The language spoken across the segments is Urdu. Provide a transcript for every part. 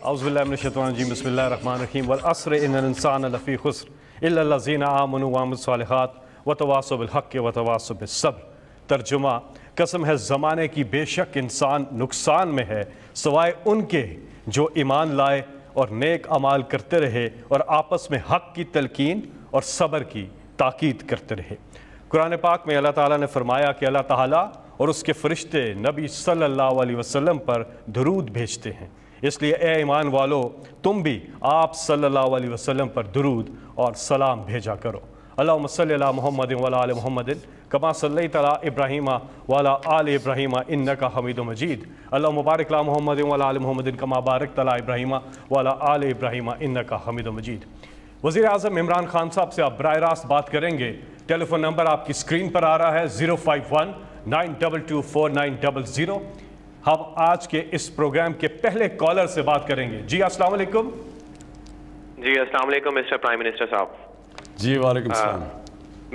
اعوذ باللہ من الشیطان الرجیم بسم اللہ الرحمن الرحیم والعصر ان الانسان لفی خسر الا الذین آمنوا وعملوا الصالحات وتواصوا بالحق وتواصوا بالصبر۔ ترجمہ: قسم ہے زمانے کی، بے شک انسان نقصان میں ہے سوائے ان کے جو ایمان لائے اور نیک اعمال کرتے رہے اور آپس میں حق کی تلقین اور صبر کی تاکید کرتے رہے۔ قرآن پاک میں اللہ تعالیٰ نے فرمایا کہ اللہ تعالیٰ اور اس کے فرشتے نبی صلی اللہ علیہ وسلم پر درود بھیجتے ہیں، اس لیے اے ایمان والو تم بھی آپ صلی اللہ علیہ وسلم پر درود اور سلام بھیجا کرو۔ اللہم صلی علی محمد وعلی آل محمد کما صلیت علی ابراہیم وعلی آل ابراہیم انک حمید مجید۔ اللہم بارک علی محمد وعلی آل محمد کما بارکت علی ابراہیم وعلی آل ابراہیم انک حمید مجید۔ وزیر اعظم عمران خان صاحب سے آپ براہ راست بات کریں گے۔ ٹیلی فون نمبر آپ کی اسکرین پر آ رہا ہے 051-922-4900۔ ہم آج کے اس پروگرام کے پہلے کالر سے بات کریں گے۔ جی السلام علیکم۔ جی السلام علیکم مسٹر پرائم منسٹر صاحب۔ جی وعلیکم السلام۔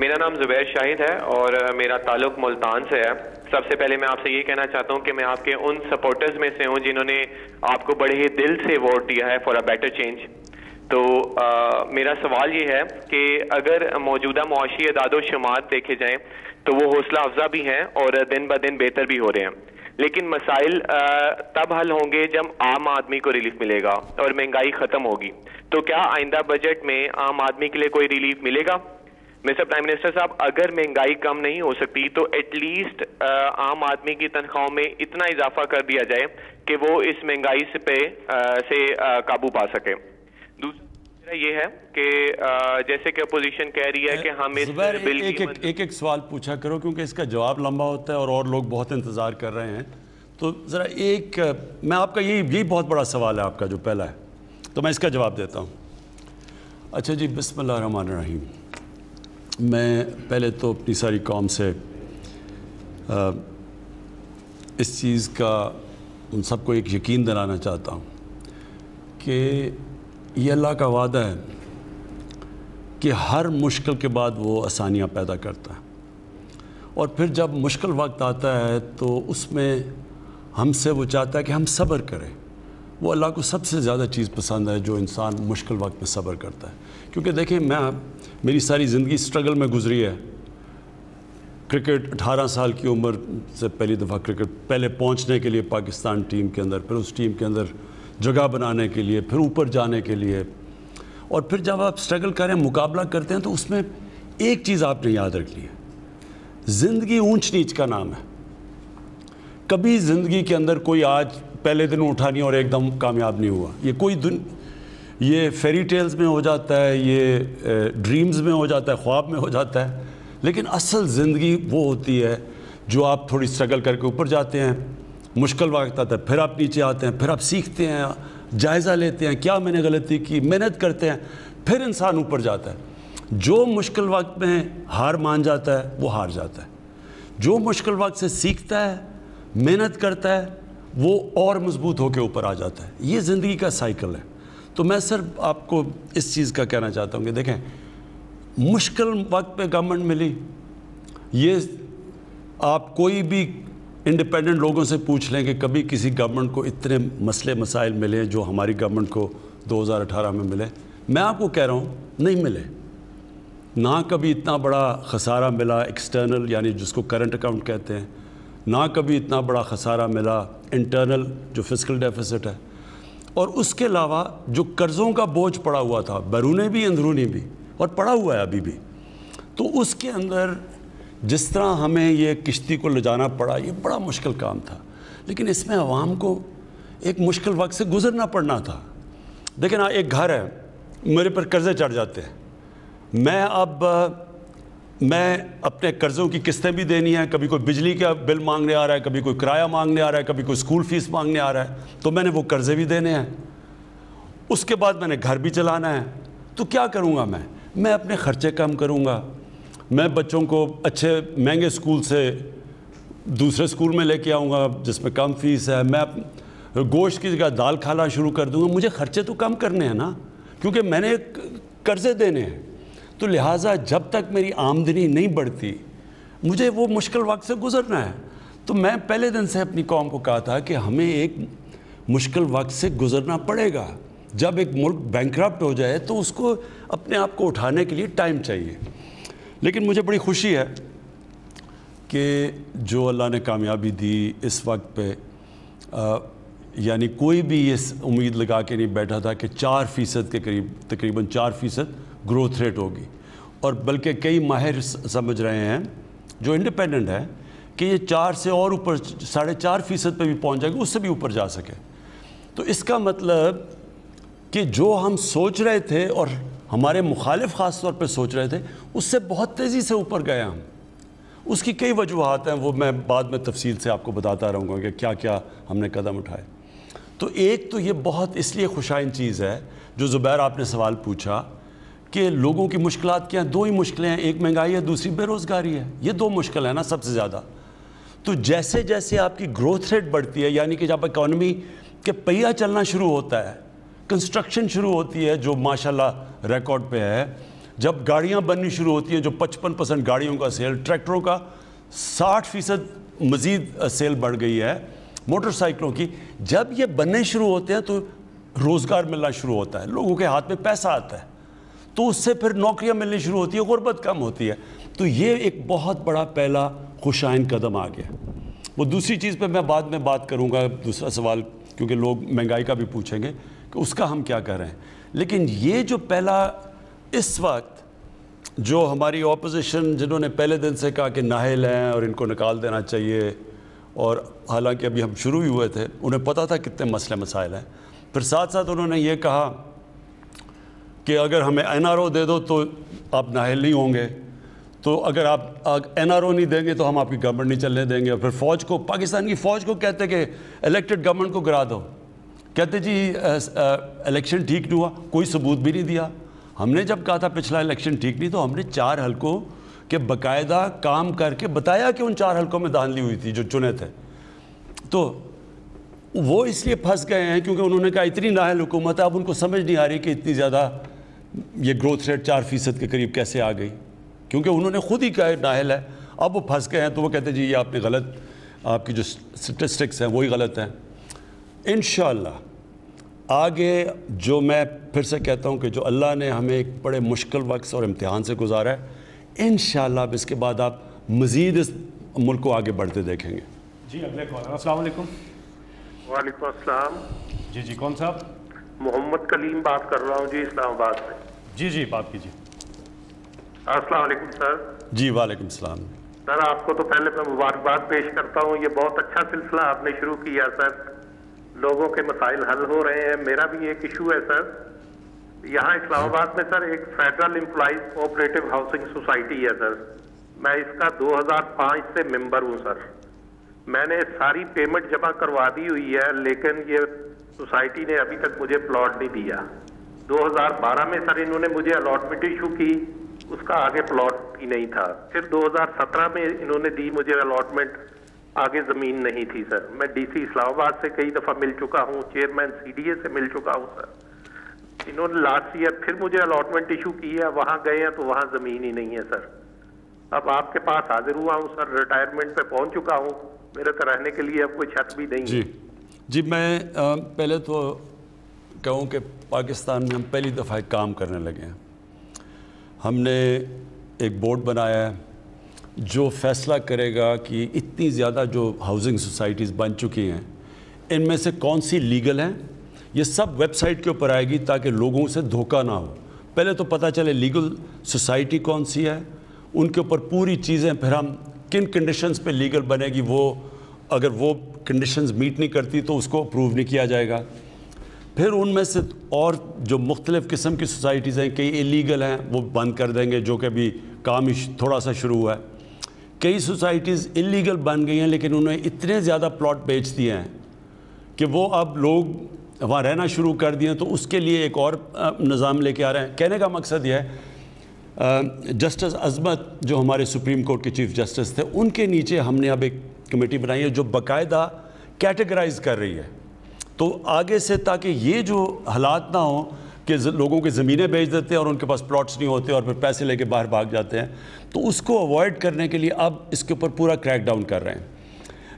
میرا نام زبیر شاہد ہے اور میرا تعلق ملتان سے ہے۔ سب سے پہلے میں آپ سے یہ کہنا چاہتا ہوں کہ میں آپ کے ان سپورٹرز میں سے ہوں جنہوں نے آپ کو بڑے ہی دل سے ووٹ دیا ہے فار اے بیٹر چینج۔ تو میرا سوال یہ ہے کہ اگر موجودہ معاشی اعداد و شمار دیکھے جائیں تو وہ حوصلہ افزا بھی ہیں اور دن بہ دن بہتر بھی ہو رہے ہیں، لیکن مسائل تب حل ہوں گے جب عام آدمی کو ریلیف ملے گا اور مہنگائی ختم ہوگی۔ تو کیا آئندہ بجٹ میں عام آدمی کے لیے کوئی ریلیف ملے گا؟ مسٹر پرائم منسٹر صاحب، اگر مہنگائی کم نہیں ہو سکتی تو ایٹ لیسٹ عام آدمی کی تنخواہوں میں اتنا اضافہ کر دیا جائے کہ وہ اس مہنگائی سے قابو پا سکے۔ دوسرا یہ ہے کہ جیسے کہ اپوزیشن کہہ رہی ہے کہ ہم اس بل ایک سوال پوچھا کرو کیونکہ اس کا جواب لمبا ہوتا ہے اور لوگ بہت انتظار کر رہے ہیں، تو ذرا میں آپ کا یہی بہت بڑا سوال ہے آپ کا جو پہلا ہے، تو میں اس کا جواب دیتا ہوں۔ اچھا جی، بسم اللہ الرحمن الرحیم۔ میں پہلے تو اپنی ساری قوم سے اس چیز کا ان سب کو ایک یقین دلانا چاہتا ہوں کہ یہ اللہ کا وعدہ ہے کہ ہر مشکل کے بعد وہ آسانیاں پیدا کرتا ہے، اور پھر جب مشکل وقت آتا ہے تو اس میں ہم سے وہ چاہتا ہے کہ ہم صبر کریں۔ وہ اللہ کو سب سے زیادہ چیز پسند ہے جو انسان مشکل وقت میں صبر کرتا ہے، کیونکہ دیکھیں میری ساری زندگی سٹرگل میں گزری ہے۔ کرکٹ 18 سال کی عمر سے پہلی دفعہ کرکٹ پہلے پہنچنے کے لیے پاکستان ٹیم کے اندر، پھر اس ٹیم کے اندر جگہ بنانے کے لیے، پھر اوپر جانے کے لیے، اور پھر جب آپ سٹرگل کریں، مقابلہ کرتے ہیں، تو اس میں ایک چیز آپ نے یاد رکھ لی ہے، زندگی اونچ نیچ کا نام ہے۔ کبھی زندگی کے اندر کوئی آج پہلے دن اٹھا نہیں اور ایک دم کامیاب نہیں ہوا۔ یہ فیری ٹیلز میں ہو جاتا ہے، یہ ڈریمز میں ہو جاتا ہے، خواب میں ہو جاتا ہے، لیکن اصل زندگی وہ ہوتی ہے جو آپ تھوڑی سٹرگل کر کے اوپر جاتے ہیں، مشکل وقت آتا ہے، پھر آپ نیچے آتے ہیں، پھر آپ سیکھتے ہیں، جائزہ لیتے ہیں کیا میں نے غلطی کی، محنت کرتے ہیں، پھر انسان اوپر جاتا ہے۔ جو مشکل وقت میں ہار مان جاتا ہے وہ ہار جاتا ہے، جو مشکل وقت سے سیکھتا ہے، محنت کرتا ہے، وہ اور مضبوط ہو کے اوپر آ جاتا ہے۔ یہ زندگی کا سائیکل ہے۔ تو میں صرف آپ کو اس چیز کا کہنا چاہتا ہوں کہ دیکھیں، مشکل وقت پہ گورنمنٹ ملی، یہ آپ کوئی بھی انڈیپینڈنٹ لوگوں سے پوچھ لیں کہ کبھی کسی گورنمنٹ کو اتنے مسئلے مسائل ملے جو ہماری گورنمنٹ کو 2018 میں ملے؟ میں آپ کو کہہ رہا ہوں نہیں ملے۔ نہ کبھی اتنا بڑا خسارہ ملا ایکسٹرنل، یعنی جس کو کرنٹ اکاؤنٹ کہتے ہیں، نہ کبھی اتنا بڑا خسارہ ملا انٹرنل جو فسکل ڈیفیسٹ ہے، اور اس کے علاوہ جو قرضوں کا بوجھ پڑا ہوا تھا، بیرونی بھی اندرونی بھی، اور پڑا ہوا ہے ابھی بھی، تو اس کے اندر جس طرح ہمیں یہ کشتی کو لے جانا پڑا، یہ بڑا مشکل کام تھا، لیکن اس میں عوام کو ایک مشکل وقت سے گزرنا پڑنا تھا۔ دیکھیں نا، ایک گھر ہے، میرے پر قرضے چڑھ جاتے ہیں، میں اپنے قرضوں کی قسطیں بھی دینی ہیں، کبھی کوئی بجلی کا بل مانگنے آ رہا ہے، کبھی کوئی کرایہ مانگنے آ رہا ہے، کبھی کوئی اسکول فیس مانگنے آ رہا ہے، تو میں نے وہ قرضے بھی دینے ہیں، اس کے بعد میں نے گھر بھی چلانا ہے۔ تو کیا کروں گا میں اپنے خرچے کم کروں گا، میں بچوں کو اچھے مہنگے اسکول سے دوسرے اسکول میں لے کے آؤں گا جس میں کم فیس ہے، میں گوشت کی جگہ دال کھانا شروع کر دوں گا۔ مجھے خرچے تو کم کرنے ہیں نا، کیونکہ میں نے قرضے دینے ہیں، تو لہٰذا جب تک میری آمدنی نہیں بڑھتی مجھے وہ مشکل وقت سے گزرنا ہے۔ تو میں پہلے دن سے اپنی قوم کو کہا تھا کہ ہمیں ایک مشکل وقت سے گزرنا پڑے گا. جب ایک ملک بینکرپٹ ہو جائے تو اس کو اپنے آپ کو اٹھانے کے لیے ٹائم چاہیے. لیکن مجھے بڑی خوشی ہے کہ جو اللہ نے کامیابی دی اس وقت پہ، یعنی کوئی بھی اس امید لگا کے نہیں بیٹھا تھا کہ 4% کے قریب، تقریباً 4% گروتھ ریٹ ہوگی، اور بلکہ کئی ماہر سمجھ رہے ہیں جو انڈیپینڈنٹ ہے کہ یہ 4 سے اور اوپر 4.5% پہ بھی پہنچ جائے گا، اس سے بھی اوپر جا سکے. تو اس کا مطلب کہ جو ہم سوچ رہے تھے اور ہمارے مخالف خاص طور پہ سوچ رہے تھے، اس سے بہت تیزی سے اوپر گئے ہم. اس کی کئی وجوہات ہیں، وہ میں بعد میں تفصیل سے آپ کو بتاتا رہوں گا کہ کیا کیا ہم نے قدم اٹھائے. تو ایک تو یہ بہت اس لیے خوشائن چیز ہے جو زبیر آپ نے سوال پوچھا کہ لوگوں کی مشکلات کیا ہیں. 2 ہی مشکلیں ہیں، ایک مہنگائی ہے، دوسری بے روزگاری ہے. یہ 2 مشکل ہیں نا سب سے زیادہ. تو جیسے جیسے آپ کی گروتھ ریٹ بڑھتی ہے، یعنی کہ جب اکانومی کے پہیہ چلنا شروع ہوتا ہے، کنسٹرکشن شروع ہوتی ہے جو ماشاءاللہ ریکارڈ پہ ہے، جب گاڑیاں بننی شروع ہوتی ہیں جو 55% گاڑیوں کا سیل، ٹریکٹروں کا 60% مزید سیل بڑھ گئی ہے، موٹر سائیکلوں کی، جب یہ بننے شروع ہوتے ہیں تو روزگار ملنا شروع ہوتا ہے، لوگوں کے ہاتھ میں پیسہ آتا ہے، تو اس سے پھر نوکریاں ملنی شروع ہوتی ہیں، غربت کم ہوتی ہے. تو یہ ایک بہت بڑا پہلا خوشائن قدم آ گیا. وہ دوسری چیز پہ میں بعد میں بات کروں گا، دوسرا سوال، کیونکہ لوگ مہنگائی کا بھی پوچھیں گے کہ اس کا ہم کیا کر رہے ہیں. لیکن یہ جو پہلا اس وقت جو ہماری اپوزیشن جنہوں نے پہلے دن سے کہا کہ نااہل ہیں اور ان کو نکال دینا چاہیے، اور حالانکہ ابھی ہم شروع ہی ہوئے تھے، انہیں پتہ تھا کتنے مسئلے مسائل ہیں، پھر ساتھ ساتھ انہوں نے یہ کہا کہ اگر ہمیں NRO دے دو تو آپ نااہل نہیں ہوں گے، تو اگر آپ NRO نہیں دیں گے تو ہم آپ کی گورنمنٹ نہیں چلنے دیں گے. اور پھر فوج کو، پاکستان کی فوج کو کہتے کہ الیکٹڈ گورنمنٹ کو گرا دو. کہتے جی الیکشن ٹھیک نہیں ہوا، کوئی ثبوت بھی نہیں دیا. ہم نے جب کہا تھا پچھلا الیکشن ٹھیک نہیں، تو ہم نے 4 حلقوں کے باقاعدہ کام کر کے بتایا کہ ان 4 حلقوں میں دھاندلی ہوئی تھی جو چنے تھے. تو وہ اس لیے پھنس گئے ہیں کیونکہ انہوں نے کہا اتنی نااہل حکومت ہے، اب ان کو سمجھ نہیں آ رہی کہ اتنی زیادہ یہ گروتھ ریٹ 4% کے قریب کیسے آ گئی، کیونکہ انہوں نے خود ہی کہا نااہل ہے. اب وہ پھنس گئے ہیں تو وہ کہتے ہیں جی یہ آپ نے غلط، آپ کی جو سٹیٹسٹکس ہیں وہی غلط ہیں. انشاءاللہ آگے جو میں پھر سے کہتا ہوں کہ جو اللہ نے ہمیں ایک بڑے مشکل وقت اور امتحان سے گزارا ہے، انشاءاللہ اب اس کے بعد آپ مزید اس ملک کو آگے بڑھتے دیکھیں گے. جی اگلے کالر. السلام علیکم. وعلیکم السلام. جی کون صاحب؟ محمد کلیم بات کر رہا ہوں جی، اسلام آباد سے. جی بات کیجیے. السلام علیکم سر. جی وعلیکم السلام. سر آپ کو تو پہلے میں مبارکباد پیش کرتا ہوں، یہ بہت اچھا سلسلہ آپ نے شروع کیا سر، لوگوں کے مسائل حل ہو رہے ہیں. میرا بھی ایک ایشو ہے سر، یہاں اسلام آباد میں سر ایک federal employees cooperative housing society ہے سر، میں اس کا 2005 سے ممبر ہوں سر. میں نے ساری پیمنٹ جمع کروا دی ہوئی ہے، لیکن یہ سوسائٹی نے ابھی تک مجھے پلاٹ نہیں دیا. 2012 میں سر انہوں نے مجھے الاٹمنٹ ایشو کی، اس کا آگے پلاٹ ہی نہیں تھا. پھر 2017 میں انہوں نے دی مجھے الاٹمنٹ، آگے زمین نہیں تھی سر. میں ڈی سی اسلام آباد سے کئی دفعہ مل چکا ہوں، چیئرمین CDA سے مل چکا ہوں سر. انہوں نے لاسٹ ایئر پھر مجھے الاٹمنٹ ایشو کی ہے، وہاں گئے ہیں تو وہاں زمین ہی نہیں ہے سر. اب آپ کے پاس حاضر ہوا ہوں سر، ریٹائرمنٹ پہ پہنچ چکا ہوں، میرے تو رہنے کے لیے اب کوئی چھت بھی نہیں ہے. جی میں پہلے تو کہوں کہ پاکستان میں ہم پہلی دفعہ ایک کام کرنے لگے ہیں. ہم نے ایک بورڈ بنایا ہے جو فیصلہ کرے گا کہ اتنی زیادہ جو ہاؤسنگ سوسائٹیز بن چکی ہیں ان میں سے کون سی لیگل ہیں. یہ سب ویب سائٹ کے اوپر آئے گی تاکہ لوگوں سے دھوکہ نہ ہو. پہلے تو پتہ چلے لیگل سوسائٹی کون سی ہے، ان کے اوپر پوری چیزیں، پھر ہم کن کنڈیشنز پہ لیگل بنے گی، وہ اگر وہ کنڈیشنز میٹ نہیں کرتی تو اس کو اپروو نہیں کیا جائے گا. پھر ان میں سے اور جو مختلف قسم کی سوسائٹیز ہیں، کئی ایلیگل ہیں وہ بند کر دیں گے، جو کہ ابھی کام تھوڑا سا شروع ہوا ہے. کئی سوسائٹیز ایلیگل بن گئی ہیں لیکن انہوں نے اتنے زیادہ پلاٹ بیچ دیے ہیں کہ وہ اب لوگ وہاں رہنا شروع کر دیے ہیں. تو اس کے لیے ایک اور نظام لے کے آ رہے ہیں. کہنے کا مقصد یہ ہے جسٹس عظمت جو ہمارے سپریم کورٹ کے چیف جسٹس تھے، ان کے نیچے ہم نے اب ایک کمیٹی بنائی ہے جو باقاعدہ کیٹیگرائز کر رہی ہے. تو آگے سے تاکہ یہ جو حالات نہ ہوں کہ لوگوں کی زمینیں بیچ دیتے ہیں اور ان کے پاس پلاٹس نہیں ہوتے اور پھر پیسے لے کے باہر بھاگ جاتے ہیں، تو اس کو اوائڈ کرنے کے لیے اب اس کے اوپر پورا کریک ڈاؤن کر رہے ہیں.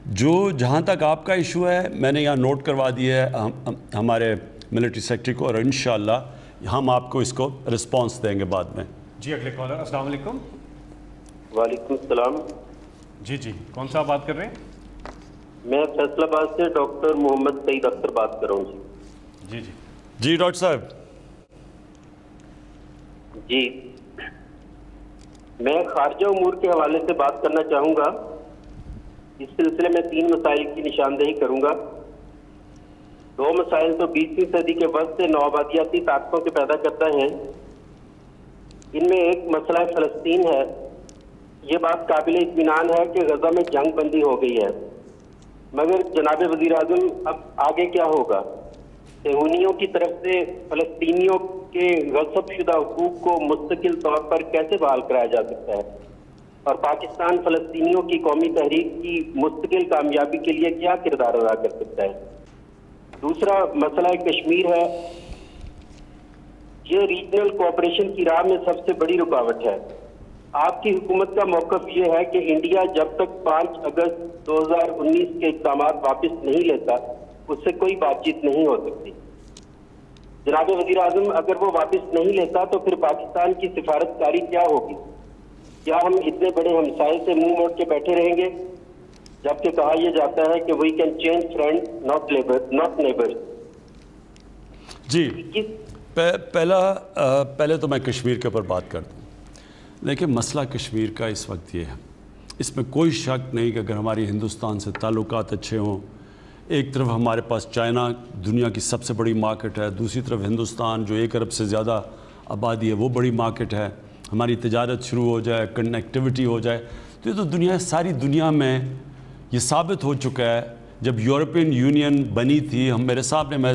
جو جہاں تک آپ کا ایشو ہے میں نے یہاں نوٹ کروا دیا ہے ہمارے ملٹری سیکٹری کو، اور انشاءاللہ ہم آپ کو اس کو رسپانس دیں گے بعد میں۔ جی اگلے کالر، السلام علیکم۔ وعلیکم السلام۔ جی کون سا بات کر رہے ہیں؟ میں فیصل آباد سے ڈاکٹر محمد سعید اختر بات کر رہا ہوں۔ جی ڈاکٹر صاحب۔ جی میں خارجہ امور کے حوالے سے بات کرنا چاہوں گا۔ اس سلسلے میں 3 مسائل کی نشاندہی کروں گا۔ 2 مسائل تو 20ویں صدی کے وقت سے نوآبادیاتی طاقتوں کے پیدا کرتا ہے۔ ان میں ایک مسئلہ فلسطین ہے۔ یہ بات قابل اطمینان ہے کہ غزہ میں جنگ بندی ہو گئی ہے، مگر جناب وزیر اعظم اب آگے کیا ہوگا؟ صہیونیوں کی طرف سے فلسطینیوں کے غصب شدہ حقوق کو مستقل طور پر کیسے بحال کرایا جا سکتا ہے، اور پاکستان فلسطینیوں کی قومی تحریک کی مستقل کامیابی کے لیے کیا کردار ادا کر سکتا ہے؟ دوسرا مسئلہ کشمیر ہے۔ یہ ریجنل کوآپریشن کی راہ میں سب سے بڑی رکاوٹ ہے۔ آپ کی حکومت کا موقف یہ ہے کہ انڈیا جب تک 5 اگست 2019 کے اقدامات واپس نہیں لیتا اس سے کوئی بات چیت نہیں ہو سکتی۔ جناب وزیر اعظم اگر وہ واپس نہیں لیتا تو پھر پاکستان کی سفارتکاری کیا ہوگی؟ کیا ہم اتنے بڑے ہمسائے سے منہ موڑ کے بیٹھے رہیں گے جبکہ کہا یہ جاتا ہے کہ we can change friend not neighbour? جی پہلے تو میں کشمیر کے اوپر بات کر دوں، لیکن مسئلہ کشمیر کا اس وقت یہ ہے، اس میں کوئی شک نہیں کہ اگر ہماری ہندوستان سے تعلقات اچھے ہوں، ایک طرف ہمارے پاس چائنا دنیا کی سب سے بڑی مارکیٹ ہے، دوسری طرف ہندوستان جو 1 ارب سے زیادہ آبادی ہے وہ بڑی مارکیٹ ہے، ہماری تجارت شروع ہو جائے، کنیکٹیوٹی ہو جائے، تو یہ تو ساری دنیا میں یہ ثابت ہو چکا ہے۔ جب یورپین یونین بنی تھی، میرے سامنے، میں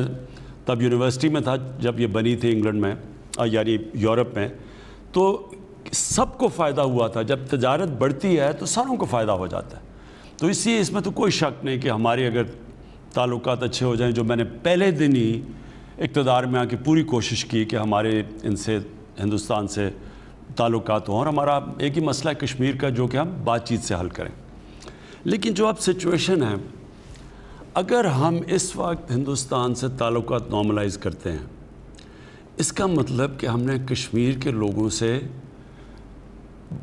تب یونیورسٹی میں تھا جب یہ بنی تھی انگلینڈ میں، یعنی یورپ میں، تو سب کو فائدہ ہوا تھا۔ جب تجارت بڑھتی ہے تو ساروں کو فائدہ ہو جاتا ہے، تو اس لیے اس میں تو کوئی شک نہیں کہ ہمارے اگر تعلقات اچھے ہو جائیں، جو میں نے پہلے دن ہی اقتدار میں آ کے پوری کوشش کی کہ ہمارے ان سے ہندوستان سے تعلقات ہوں، اور ہمارا ایک ہی مسئلہ ہے کشمیر کا جو کہ ہم بات چیت سے حل کریں۔ لیکن جو اب سچویشن ہے، اگر ہم اس وقت ہندوستان سے تعلقات نارملائز کرتے ہیں، اس کا مطلب کہ ہم نے کشمیر کے لوگوں سے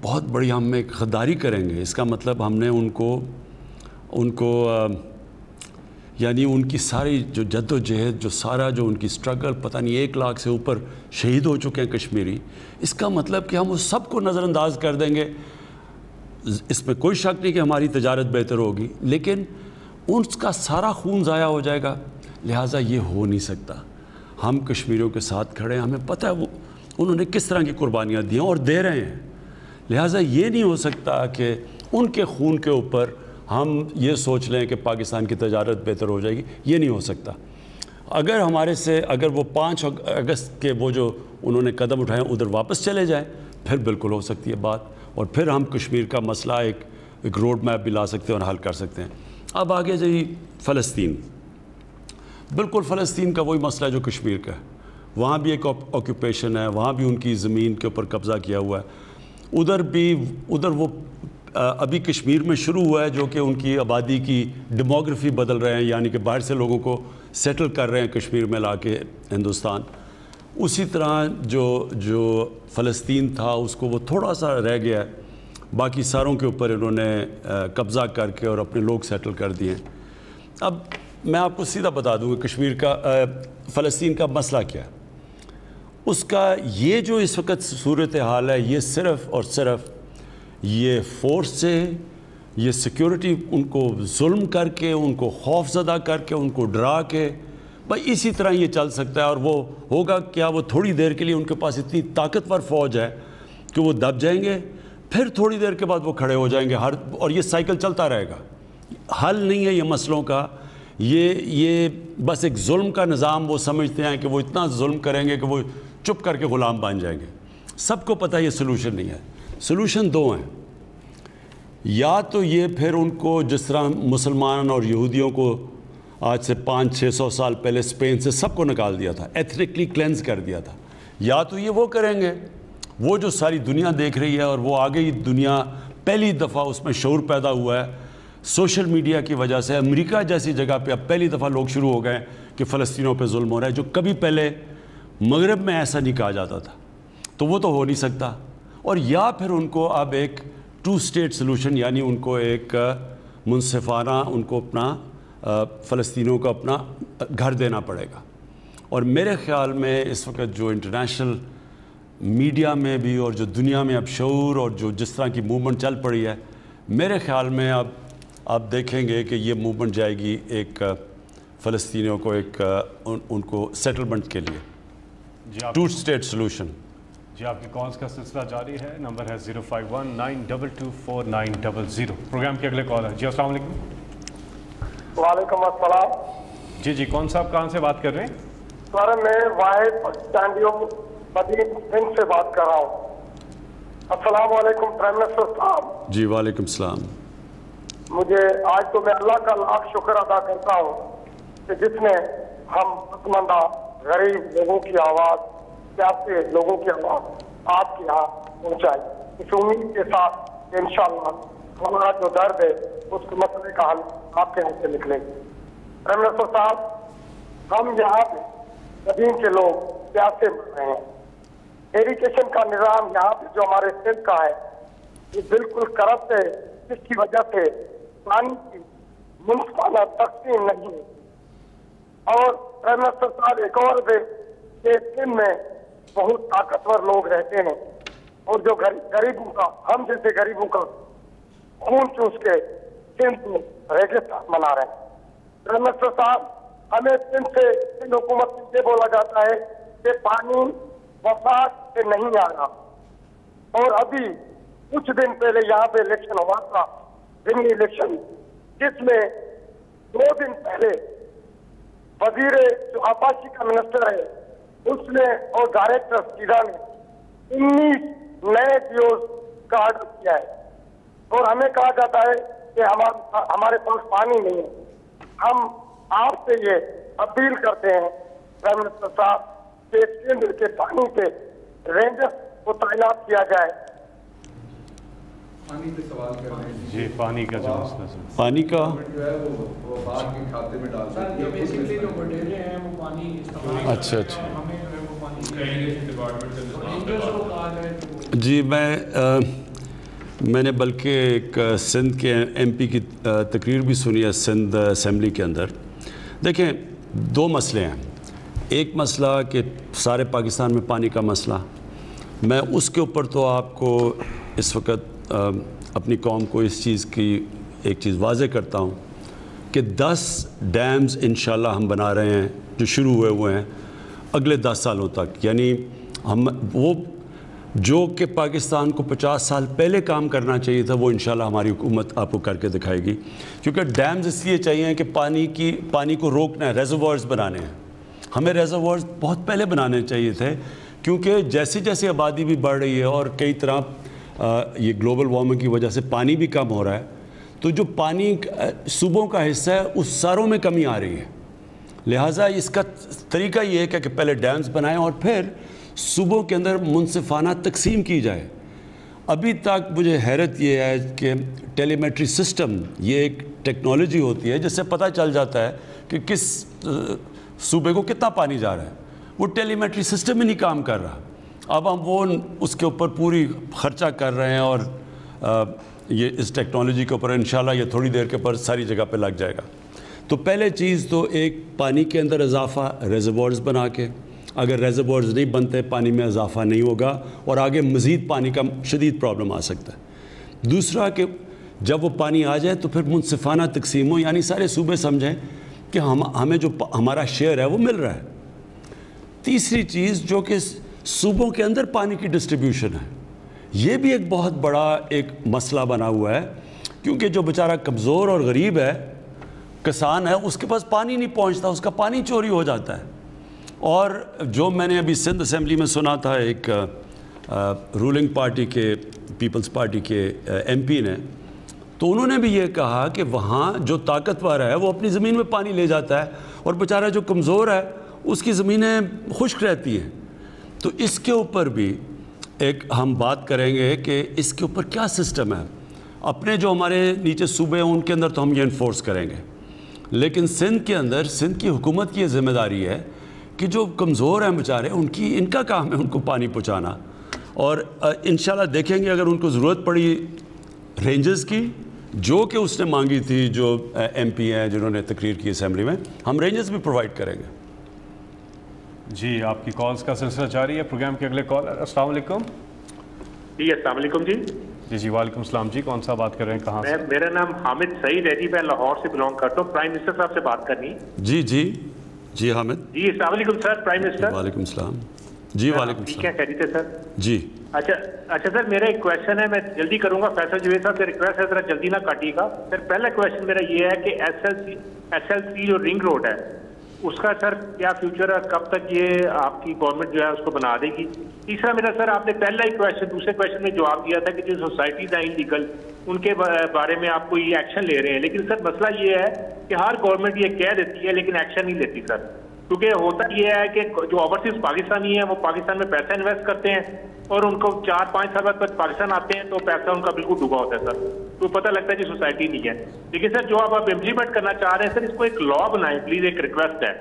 بہت بڑی ہم ایک غداری کریں گے۔ اس کا مطلب ہم نے ان کو یعنی ان کی ساری جو جد و جہد، جو سارا جو ان کی سٹرگل، پتہ نہیں 1 لاکھ سے اوپر شہید ہو چکے ہیں کشمیری، اس کا مطلب کہ ہم اس سب کو نظر انداز کر دیں گے۔ اس میں کوئی شک نہیں کہ ہماری تجارت بہتر ہوگی، لیکن ان کا سارا خون ضائع ہو جائے گا، لہٰذا یہ ہو نہیں سکتا۔ ہم کشمیریوں کے ساتھ کھڑے ہیں، ہمیں پتہ ہے انہوں نے کس طرح کی قربانیاں دی ہیں اور دے رہے ہیں، لہٰذا یہ نہیں ہو سکتا کہ ان کے خون کے اوپر ہم یہ سوچ لیں کہ پاکستان کی تجارت بہتر ہو جائے گی، یہ نہیں ہو سکتا۔ اگر وہ 5 اگست کے وہ جو انہوں نے قدم اٹھائے ادھر واپس چلے جائیں، پھر بالکل ہو سکتی ہے بات، اور پھر ہم کشمیر کا مسئلہ ایک روڈ میپ بھی لا سکتے ہیں اور حل کر سکتے ہیں۔ اب آگے جائیے فلسطین، بالکل فلسطین کا وہی مسئلہ ہے جو کشمیر کا ہے، وہاں بھی ایک آکوپیشن ہے، وہاں بھی ان کی زمین کے اوپر قبضہ کیا ہوا ہے، ادھر وہ ابھی کشمیر میں شروع ہوا ہے جو کہ ان کی آبادی کی ڈیموگرافی بدل رہے ہیں، یعنی کہ باہر سے لوگوں کو سیٹل کر رہے ہیں کشمیر میں لا کے ہندوستان۔ اسی طرح جو فلسطین تھا اس کو وہ تھوڑا سا رہ گیا ہے، باقی ساروں کے اوپر انہوں نے قبضہ کر کے اور اپنے لوگ سیٹل کر دیے۔ اب میں آپ کو سیدھا بتا دوں کہ کشمیر کا فلسطین کا مسئلہ کیا ہے، اس کا یہ جو اس وقت صورتحال ہے، یہ صرف اور صرف یہ فورس سے، یہ سیکیورٹی ان کو ظلم کر کے، ان کو خوف زدہ کر کے، ان کو ڈرا کے، بھائی اسی طرح یہ چل سکتا ہے۔ اور وہ ہوگا کیا، وہ تھوڑی دیر کے لیے ان کے پاس اتنی طاقتور فوج ہے کہ وہ دب جائیں گے، پھر تھوڑی دیر کے بعد وہ کھڑے ہو جائیں گے، اور یہ سائیکل چلتا رہے گا۔ حل نہیں ہے یہ مسئلوں کا، یہ بس ایک ظلم کا نظام وہ سمجھتے ہیں کہ وہ اتنا ظلم کریں گے کہ وہ چپ کر کے غلام بن جائیں گے۔ سب کو پتہ ہے یہ سلوشن نہیں ہے۔ سلوشن 2 ہیں، یا تو یہ پھر ان کو جس طرح مسلمان اور یہودیوں کو آج سے 500-600 سال پہلے اسپین سے سب کو نکال دیا تھا، ایتھنکلی کلینز کر دیا تھا، یا تو یہ وہ کریں گے وہ جو ساری دنیا دیکھ رہی ہے، اور وہ آگے ہی دنیا پہلی دفعہ اس میں شعور پیدا ہوا ہے، سوشل میڈیا کی وجہ سے امریکہ جیسی جگہ پہ اب پہلی دفعہ لوگ شروع ہو گئے کہ فلسطینیوں پہ ظلم ہو رہا ہے، جو کبھی پہلے مغرب میں ایسا نہیں کہا جاتا تھا، تو وہ تو ہو نہیں سکتا۔ اور یا پھر ان کو اب ایک 2 اسٹیٹ سلوشن، یعنی ان کو ایک منصفانہ ان کو اپنا فلسطینیوں کو اپنا گھر دینا پڑے گا۔ اور میرے خیال میں اس وقت جو انٹرنیشنل میڈیا میں بھی اور جو دنیا میں اب شعور اور جو جس طرح کی موومنٹ چل پڑی ہے، میرے خیال میں اب آپ دیکھیں گے کہ یہ موومنٹ جائے گی ایک فلسطینیوں کو ایک ان کو سیٹلمنٹ کے لیے، 2 اسٹیٹ سلوشن۔ جی آپ کی کالز کا سلسلہ جاری ہے، نمبر ہے 05192249900۔ پروگرام کے اگلے کال ہے۔ جی السلام علیکم۔ وعلیکم السلام۔ جی کون صاحب کہاں سے بات کر رہے ہیں؟ سر میں واحد پاکستانیوں مدین سنگھ سے بات کر رہا ہوں۔ السلام علیکم پرائم منسٹر صاحب۔ جی وعلیکم السلام۔ مجھے آج تو میں اللہ کا لاکھ شکر ادا کرتا ہوں کہ جس نے ہم پسماندہ غریب لوگوں کی آواز، پیاسے لوگوں کی آواز آپ کے یہاں پہنچائی، اس امید کے ساتھ کہ انشاءاللہ ہمارا جو درد ہے اس کے مسئلے کا حل آپ کے یہاں سے نکلے گا۔ پرائم منسٹر صاحب، ہم یہاں پہ مدین کے لوگ پیاسے مر رہے ہیں۔ ایریگیشن کا نظام یہاں پہ جو ہمارے سندھ کا ہے یہ بالکل کرپٹ ہے، جس کی وجہ سے پانی کی منصفانہ تقسیم نہیں ہے۔ اور پرائم منسٹر صاحب ایک اور بھی کہ سندھ میں بہت طاقتور لوگ رہتے ہیں اور جو غریبوں کا، ہم جیسے غریبوں کا خون چوس کے سندھ میں ریگستان بنا رہے ہیں۔ پرائم منسٹر صاحب، ہمیں سندھ سے سندھ حکومت سے یہ بولا جاتا ہے کہ پانی وفاق سے نہیں آ رہا، اور ابھی کچھ دن پہلے یہاں پہ الیکشن ہوا تھا، ضمنی الیکشن، جس میں 2 دن پہلے وزیر جو آبادی کا منسٹر ہے اس نے اور ڈائریکٹر سیدھا نے 19 نئے ڈیوز کا آرڈر کیا ہے، اور ہمیں کہا جاتا ہے کہ ہمارے پاس پانی نہیں ہے۔ ہم آپ سے یہ اپیل کرتے ہیں پرائم منسٹر صاحب کہ سندھ کے پانی کے رینجرز کو تعینات کیا جائے۔ پانی پہ سوال کر رہے ہیں جی پانی کا جو مسئلہ ہے، پانی کا جو ہے وہ باغ کے کھاتے میں ڈال سر یہ بیسکلی جو بٹیرے ہیں وہ پانی استعمال اچھا ہمیں جو ہے وہ پانی ڈپارٹمنٹ جی میں نے بلکہ ایک سندھ کے ایم پی کی تقریر بھی سنی ہے سندھ اسمبلی کے اندر۔ دیکھیں 2 مسئلے ہیں، ایک مسئلہ کہ سارے پاکستان میں پانی کا مسئلہ، میں اس کے اوپر تو آپ کو اس وقت اپنی قوم کو اس چیز کی ایک چیز واضح کرتا ہوں کہ 10 ڈیمز انشاءاللہ ہم بنا رہے ہیں جو شروع ہوئے ہیں اگلے 10 سالوں تک، یعنی ہم وہ جو کہ پاکستان کو 50 سال پہلے کام کرنا چاہیے تھا وہ انشاءاللہ ہماری حکومت آپ کو کر کے دکھائے گی، کیونکہ ڈیمز اس لیے چاہیے کہ پانی کو روکنا ہے، ریزروائرز بنانے ہیں۔ ہمیں ریزروائرز بہت پہلے بنانے چاہیے تھے، کیونکہ جیسے جیسے آبادی بھی بڑھ رہی ہے اور کئی طرح یہ گلوبل وارمنگ کی وجہ سے پانی بھی کم ہو رہا ہے، تو جو پانی صوبوں کا حصہ ہے اس ساروں میں کمی آ رہی ہے۔ لہٰذا اس کا طریقہ یہ ہے کہ پہلے ڈیمز بنائیں اور پھر صوبوں کے اندر منصفانہ تقسیم کی جائے۔ ابھی تک مجھے حیرت یہ ہے کہ ٹیلی میٹری سسٹم یہ ایک ٹیکنالوجی ہوتی ہے جس سے پتہ چل جاتا ہے کہ کس صوبے کو کتنا پانی جا رہا ہے، وہ ٹیلی میٹری سسٹم ہی نہیں کام کر رہا۔ اب ہم وہ اس کے اوپر پوری خرچہ کر رہے ہیں اور یہ اس ٹیکنالوجی کے اوپر انشاءاللہ یہ تھوڑی دیر کے اوپر ساری جگہ پہ لگ جائے گا۔ تو پہلے چیز تو ایک پانی کے اندر اضافہ، ریزروائرز بنا کے، اگر ریزروائرز نہیں بنتے پانی میں اضافہ نہیں ہوگا اور آگے مزید پانی کا شدید پرابلم آ سکتا ہے۔ دوسرا کہ جب وہ پانی آ جائے تو پھر منصفانہ تقسیم ہو، یعنی سارے صوبے سمجھیں کہ ہمیں جو ہمارا شیئر ہے وہ مل رہا ہے۔ تیسری چیز جو کہ صوبوں کے اندر پانی کی ڈسٹریبیوشن ہے، یہ بھی ایک بہت بڑا ایک مسئلہ بنا ہوا ہے، کیونکہ جو بیچارہ کمزور اور غریب ہے، کسان ہے، اس کے پاس پانی نہیں پہنچتا، اس کا پانی چوری ہو جاتا ہے۔ اور جو میں نے ابھی سندھ اسمبلی میں سنا تھا ایک رولنگ پارٹی کے، پیپلز پارٹی کے ایم پی نے، تو انہوں نے بھی یہ کہا کہ وہاں جو طاقتور ہے وہ اپنی زمین میں پانی لے جاتا ہے اور بیچارہ جو کمزور ہے اس کی زمینیں خشک رہتی ہیں۔ تو اس کے اوپر بھی ایک ہم بات کریں گے کہ اس کے اوپر کیا سسٹم ہے۔ اپنے جو ہمارے نیچے صوبے ہیں ان کے اندر تو ہم یہ انفورس کریں گے، لیکن سندھ کے اندر سندھ کی حکومت کی یہ ذمہ داری ہے کہ جو کمزور ہیں بیچارے ان کا کام ہے ان کو پانی پہنچانا. اور انشاءاللہ دیکھیں گے اگر ان کو ضرورت پڑی رینجز کی جو کہ اس نے مانگی تھی، جو ایم پی ہیں جنہوں نے تقریر کی اسمبلی میں، ہم رینجز بھی پرووائڈ کریں گے. جی آپ کی کالز کا سلسلہ جاری ہے. پروگرام کے اگلے کال. السلام علیکم. جی السلام علیکم. جی وعلیکم السلام. جی کون سا بات کر رہے ہیں، کہاں سے؟ میرا نام حامد سعید ہے جی، میں لاہور سے بلانگ کرتا ہوں. پرائم منسٹر صاحب سے بات کرنی. جی حامد. جی السلام علیکم سر. Prime minister. وعلیکم السلام. جی وعلیکم السلام. کیا خیریت ہے سر؟ جی اچھا سر، میرا ایک کویشچن ہے، میں جلدی کروں گا. فیصل جوید صاحب سے ریکویسٹ ہے ذرا جلدی نہ کاٹیے گا. سر پہلا کویشچن میرا یہ ہے کہ ایس ایل سی جو رنگ روڈ ہے اس کا سر کیا فیوچر ہے، کب تک یہ آپ کی گورنمنٹ جو ہے اس کو بنا دے گی؟ تیسرا میرا سر، آپ نے پہلا ہی کویشچن دوسرے کویشچن میں جواب دیا تھا کہ جو سوسائٹیز ہیں انلیگل ان کے بارے میں آپ کو یہ ایکشن لے رہے ہیں، لیکن سر مسئلہ یہ ہے کہ ہر گورنمنٹ یہ کہہ دیتی ہے لیکن ایکشن نہیں لیتی سر. کیونکہ ہوتا یہ ہے کہ جو اوورسیز پاکستانی ہیں وہ پاکستان میں پیسہ انویسٹ کرتے ہیں اور ان کو 4-5 سال بعد پاکستان آتے ہیں تو پیسہ ان کا بالکل ڈوبا ہوتا ہے سر. تو پتہ لگتا ہے کہ سوسائٹی نہیں ہے. لیکن سر جو آپ امپلیمنٹ کرنا چاہ رہے ہیں سر، اس کو ایک لا بنائیں پلیز، ایک ریکویسٹ ہے،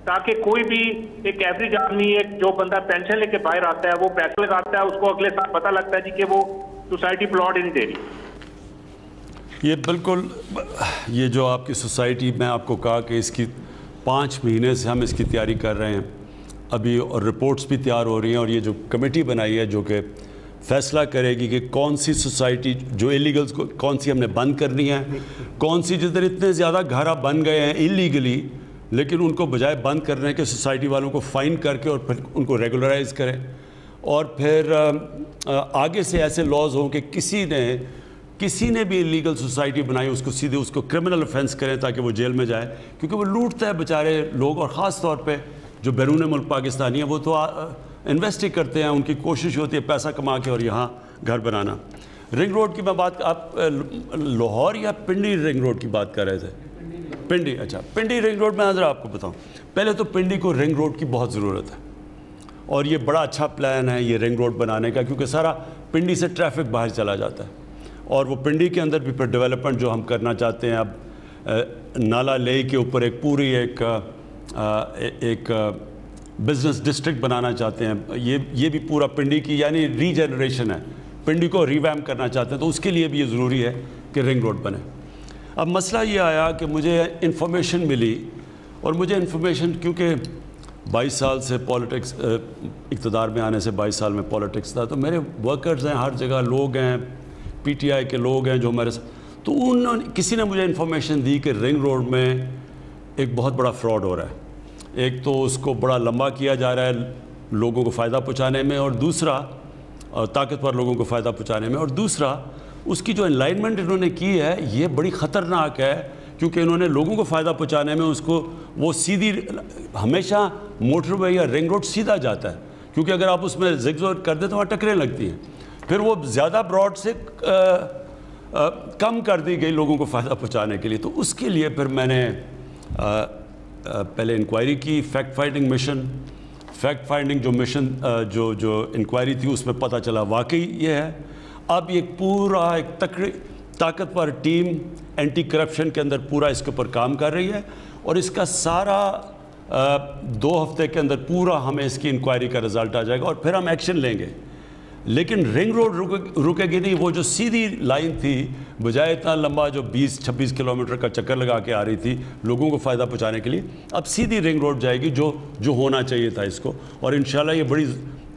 تاکہ کوئی بھی ایک ایوریج آدمی، ایک جو بندہ پینشن لے کے باہر آتا ہے وہ پیسہ لگاتا ہے، اس کو اگلے سال پتہ لگتا ہے جی کہ وہ سوسائٹی پلاٹ ہی نہیں دے رہی. یہ بالکل، یہ جو آپ کی سوسائٹی، میں آپ کو کہا کہ اس کی 5 مہینے سے ہم اس کی تیاری کر رہے ہیں ابھی، اور رپورٹس بھی تیار ہو رہی ہیں، اور یہ جو کمیٹی بنائی ہے جو کہ فیصلہ کرے گی کہ کون سی سوسائٹی جو ایلیگلز کو کون سی ہم نے بند کرنی ہے، کون سی جدھر اتنے زیادہ گھر بن گئے ہیں ایلیگلی، لیکن ان کو بجائے بند کرنے کے سوسائٹی والوں کو فائن کر کے اور پھر ان کو ریگولرائز کریں، اور پھر آگے سے ایسے لاز ہوں کہ کسی نے بھی انلیگل سوسائٹی بنائی اس کو سیدھے اس کو کرمنل افینس کریں تاکہ وہ جیل میں جائے، کیونکہ وہ لوٹتا ہے بیچارے لوگ. اور خاص طور پہ جو بیرون ملک پاکستانی ہیں وہ تو انویسٹ ہی کرتے ہیں، ان کی کوشش ہوتی ہے پیسہ کما کے اور یہاں گھر بنانا. رنگ روڈ کی میں بات، آپ لاہور یا پنڈی رنگ روڈ کی بات کر رہے تھے؟ پنڈی. اچھا پنڈی رنگ روڈ میں ذرا آپ کو بتاؤں، پہلے تو پنڈی کو رنگ روڈ کی بہت ضرورت ہے، اور یہ بڑا اچھا پلان ہے یہ رنگ روڈ بنانے کا، کیونکہ سارا پنڈی سے ٹریفک باہر چلا جاتا ہے. اور وہ پنڈی کے اندر بھی پھر ڈیولپمنٹ جو ہم کرنا چاہتے ہیں، اب نالا لے کے اوپر ایک پوری ایک بزنس ڈسٹرکٹ بنانا چاہتے ہیں. یہ بھی پورا پنڈی کی یعنی ری جنریشن ہے، پنڈی کو ریویمپ کرنا چاہتے ہیں، تو اس کے لیے بھی یہ ضروری ہے کہ رنگ روڈ بنے. اب مسئلہ یہ آیا کہ مجھے انفارمیشن ملی، اور مجھے انفارمیشن کیونکہ 22 سال سے پالیٹکس، اقتدار میں آنے سے 22 سال میں پالیٹکس تھا، تو میرے ورکرز ہیں ہر جگہ، لوگ ہیں پی ٹی آئی کے لوگ ہیں جو ہمارے ساتھ، تو کسی نے مجھے انفارمیشن دی کہ رنگ روڈ میں ایک بہت بڑا فراڈ ہو رہا ہے. ایک تو اس کو بڑا لمبا کیا جا رہا ہے لوگوں کو فائدہ پہنچانے میں، اور دوسرا طاقتور لوگوں کو فائدہ پہنچانے میں، اور دوسرا اس کی جو الائنمنٹ انہوں نے کی ہے یہ بڑی خطرناک ہے، کیونکہ انہوں نے لوگوں کو فائدہ پہنچانے میں اس کو وہ سیدھی، ہمیشہ موٹر وے یا رنگ روڈ سیدھا جاتا ہے، کیونکہ اگر آپ اس میں زگ زور کر دیں تو وہاں ٹکریں لگتی ہیں، پھر وہ زیادہ براڈ سے کم کر دی گئی لوگوں کو فائدہ پہنچانے کے لیے. تو اس کے لیے پھر میں نے پہلے انکوائری کی، فیکٹ فائنڈنگ جو مشن جو انکوائری تھی اس میں پتہ چلا واقعی یہ ہے. اب یہ پورا ایک طاقتور ٹیم اینٹی کرپشن کے اندر پورا اس کے اوپر کام کر رہی ہے، اور اس کا سارا 2 ہفتے کے اندر پورا ہمیں اس کی انکوائری کا رزلٹ آ جائے گا، اور پھر ہم ایکشن لیں گے. لیکن رنگ روڈ رکے گی نہیں. وہ جو سیدھی لائن تھی بجائے اتنا لمبا جو 20-26 کلومیٹر کا چکر لگا کے آ رہی تھی لوگوں کو فائدہ پہنچانے کے لیے، اب سیدھی رنگ روڈ جائے گی جو ہونا چاہیے تھا اس کو. اور انشاءاللہ یہ بڑی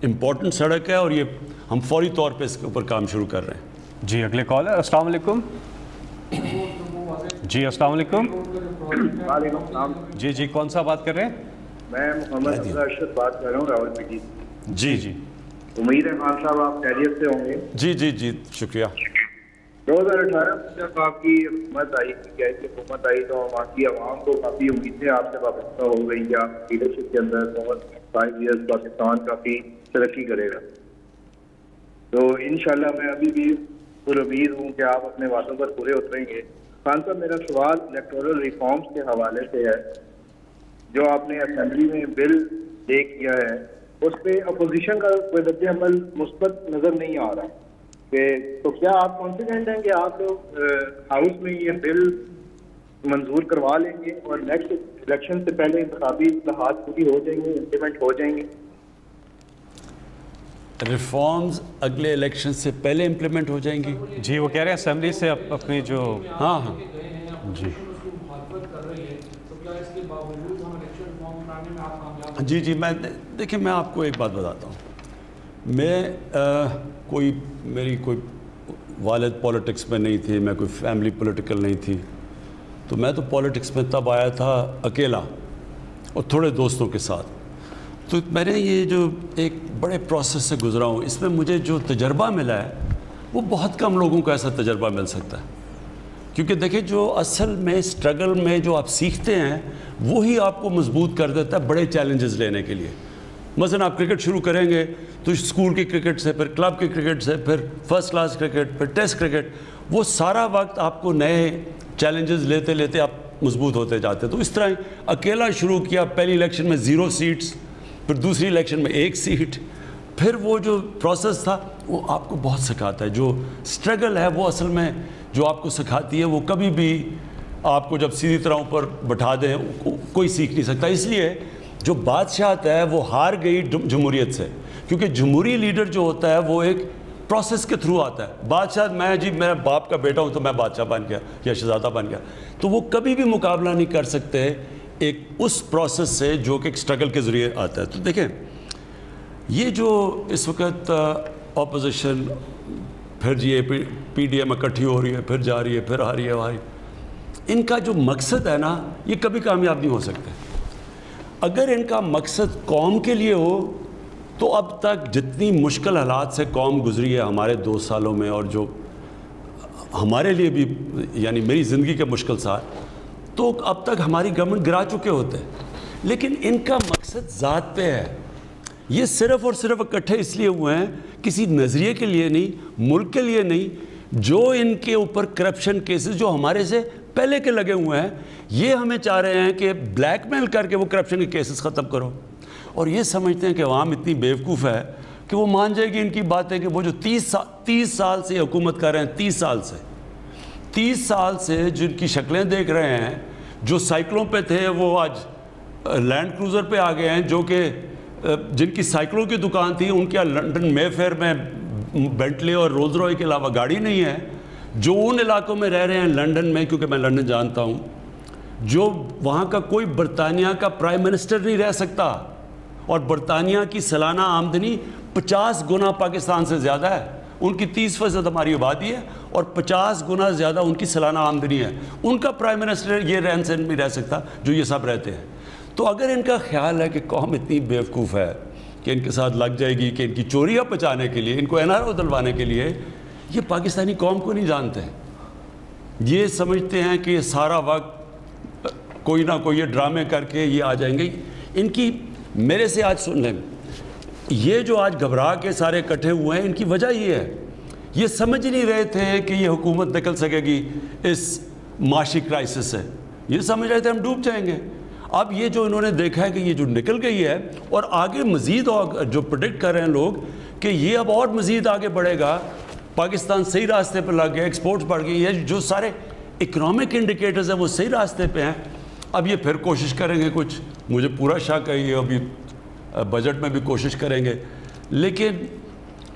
امپورٹنٹ سڑک ہے، اور یہ ہم فوری طور پہ اس کے اوپر کام شروع کر رہے ہیں. جی اگلے کال ہے. السلام علیکم. جی السلام علیکم. وعلیکم السلام. جی کون سا بات کر رہے ہیں؟ میں محمد ارشد بات کر رہا ہوں راولپنڈی. جی امید ہے خان صاحب آپ خیریت سے ہوں گے. جی شکریہ. 2018 میں جب آپ کی حکومت آئی، حکومت آئی تو وہاں کی عوام کو کافی امیدیں آپ سے وابستہ ہو گئی کہ آپ لیڈرشپ کے اندر 5 ایئرز پاکستان کافی ترقی کرے گا. تو انشاءاللہ میں ابھی بھی پر امید ہوں کہ آپ اپنے وعدوں پر پورے اتریں گے. خان صاحب میرا سوال الیکٹورل ریفارمز کے حوالے سے ہے. جو آپ نے اسمبلی میں بل لے کیا ہے اس پہ اپوزیشن کا کوئی رد عمل مثبت نظر نہیں آ رہا. تو کیا آپ کانفیڈنٹ ہیں کہ آپ لوگ ہاؤس میں یہ بل منظور کروا لیں گے اور نیکسٹ الیکشن سے پہلے انتخابی اصلاحات پوری ہو جائیں گے, امپلیمنٹ ہو جائیں گے؟ ریفارمز اگلے الیکشن سے پہلے امپلیمنٹ ہو جائیں گی؟ جی وہ کہہ رہے ہیں اسمبلی سے اپنی جو ہاں جی میں دیکھیں میں آپ کو ایک بات بتاتا ہوں. میں میری کوئی والد پولیٹکس میں نہیں تھی, میں کوئی فیملی پولیٹیکل نہیں تھی, تو میں تو پولیٹکس میں تب آیا تھا اکیلا اور تھوڑے دوستوں کے ساتھ. تو میں نے یہ جو ایک بڑے پروسیس سے گزرا ہوں, اس میں مجھے جو تجربہ ملا ہے وہ بہت کم لوگوں کو ایسا تجربہ مل سکتا ہے. کیونکہ دیکھیں جو اصل میں اسٹرگل میں جو آپ سیکھتے ہیں وہی آپ کو مضبوط کر دیتا ہے بڑے چیلنجز لینے کے لیے. مثلا آپ کرکٹ شروع کریں گے تو اسکول کی کرکٹ سے, پھر کلب کی کرکٹ سے, پھر فرسٹ کلاس کرکٹ, پھر ٹیسٹ کرکٹ, وہ سارا وقت آپ کو نئے چیلنجز لیتے لیتے آپ مضبوط ہوتے جاتے ہیں. تو اس طرح اکیلا شروع کیا, پہلی الیکشن میں 0 سیٹس, پھر دوسری الیکشن میں 1 سیٹ. پھر وہ جو پروسیس تھا وہ آپ کو بہت سکھاتا ہے. جو اسٹرگل ہے وہ اصل میں جو آپ کو سکھاتی ہے وہ کبھی بھی آپ کو جب سیدھی طرح اوپر بٹھا دیں کوئی سیکھ نہیں سکتا. اس لیے جو بادشاہ آتا ہے وہ ہار گئی جمہوریت سے, کیونکہ جمہوری لیڈر جو ہوتا ہے وہ ایک پروسیس کے تھرو آتا ہے. بادشاہ میں میرا باپ کا بیٹا ہوں تو میں بادشاہ بن گیا یا شہزادہ بن گیا, تو وہ کبھی بھی مقابلہ نہیں کر سکتے ایک اس پروسیس سے جو کہ ایک اسٹرگل کے ذریعے آتا ہے. تو دیکھیں یہ جو اس وقت اپوزیشن پھر یہ پی ڈی ایم اکٹھی ہو رہی ہے, پھر جا رہی ہے, پھر آ رہی ہے, ان کا جو مقصد ہے نا یہ کبھی کامیاب نہیں ہو سکتے. اگر ان کا مقصد قوم کے لیے ہو تو اب تک جتنی مشکل حالات سے قوم گزری ہے ہمارے 2 سالوں میں, اور جو ہمارے لیے بھی یعنی میری زندگی کے مشکل سال, تو اب تک ہماری گورنمنٹ گرا چکے ہوتے ہیں. لیکن ان کا مقصد ذات پہ ہے. یہ صرف اور صرف اکٹھے اس لیے ہوئے ہیں, کسی نظریے کے لیے نہیں, ملک کے لیے نہیں. جو ان کے اوپر کرپشن کیسز جو ہمارے سے پہلے کے لگے ہوئے ہیں, یہ ہمیں چاہ رہے ہیں کہ بلیک میل کر کے وہ کرپشن کے کیسز ختم کرو. اور یہ سمجھتے ہیں کہ عوام اتنی بیوقوف ہے کہ وہ مان جائے گی ان کی باتیں کہ وہ جو 30 سال سے حکومت کر رہے ہیں, 30 سال سے جن کی شکلیں دیکھ رہے ہیں, جو سائیکلوں پہ تھے وہ آج لینڈ کروزر پہ آ گئے ہیں, جو کہ جن کی سائیکلوں کی دکان تھی ان کے لنڈن مے فیئر میں بینٹلے اور رولز رائس کے علاوہ گاڑی نہیں ہے. جو ان علاقوں میں رہ رہے ہیں لنڈن میں, کیونکہ میں لنڈن جانتا ہوں, جو وہاں کا کوئی برطانیہ کا پرائم منسٹر نہیں رہ سکتا, اور برطانیہ کی سالانہ آمدنی 50 گنا پاکستان سے زیادہ ہے. ان کی 30% ہماری آبادی ہے اور 50 گنا زیادہ ان کی سالانہ آمدنی ہے. ان کا پرائم منسٹر یہ رہن سہن نہیں رہ سکتا جو یہ سب رہتے ہیں. تو اگر ان کا خیال ہے کہ قوم اتنی بیوقوف ہے کہ ان کے ساتھ لگ جائے گی کہ ان کی چوریاں پچانے کے لیے, ان کو NRO دلوانے کے لیے, یہ پاکستانی قوم کو نہیں جانتے ہیں. یہ سمجھتے ہیں کہ یہ سارا وقت کوئی نہ کوئی یہ ڈرامے کر کے یہ آ جائیں گے. ان کی میرے سے آج سن لیں, یہ جو آج گھبرا کے سارے اکٹھے ہوئے ہیں ان کی وجہ یہ ہے, یہ سمجھ نہیں رہے تھے کہ یہ حکومت نکل سکے گی اس معاشی کرائسس سے. یہ سمجھ رہے تھے ہم ڈوب جائیں گے. اب یہ جو انہوں نے دیکھا ہے کہ یہ جو نکل گئی ہے اور آگے مزید جو پریڈکٹ کر رہے ہیں لوگ کہ یہ اب اور مزید آگے بڑھے گا, پاکستان صحیح راستے پر لگ گیا, ایکسپورٹس بڑھ گئی, یہ جو سارے اکنامک انڈیکیٹرز ہیں وہ صحیح راستے پہ ہیں. اب یہ پھر کوشش کریں گے, کچھ مجھے پورا شک ہے یہ ابھی بجٹ میں بھی کوشش کریں گے, لیکن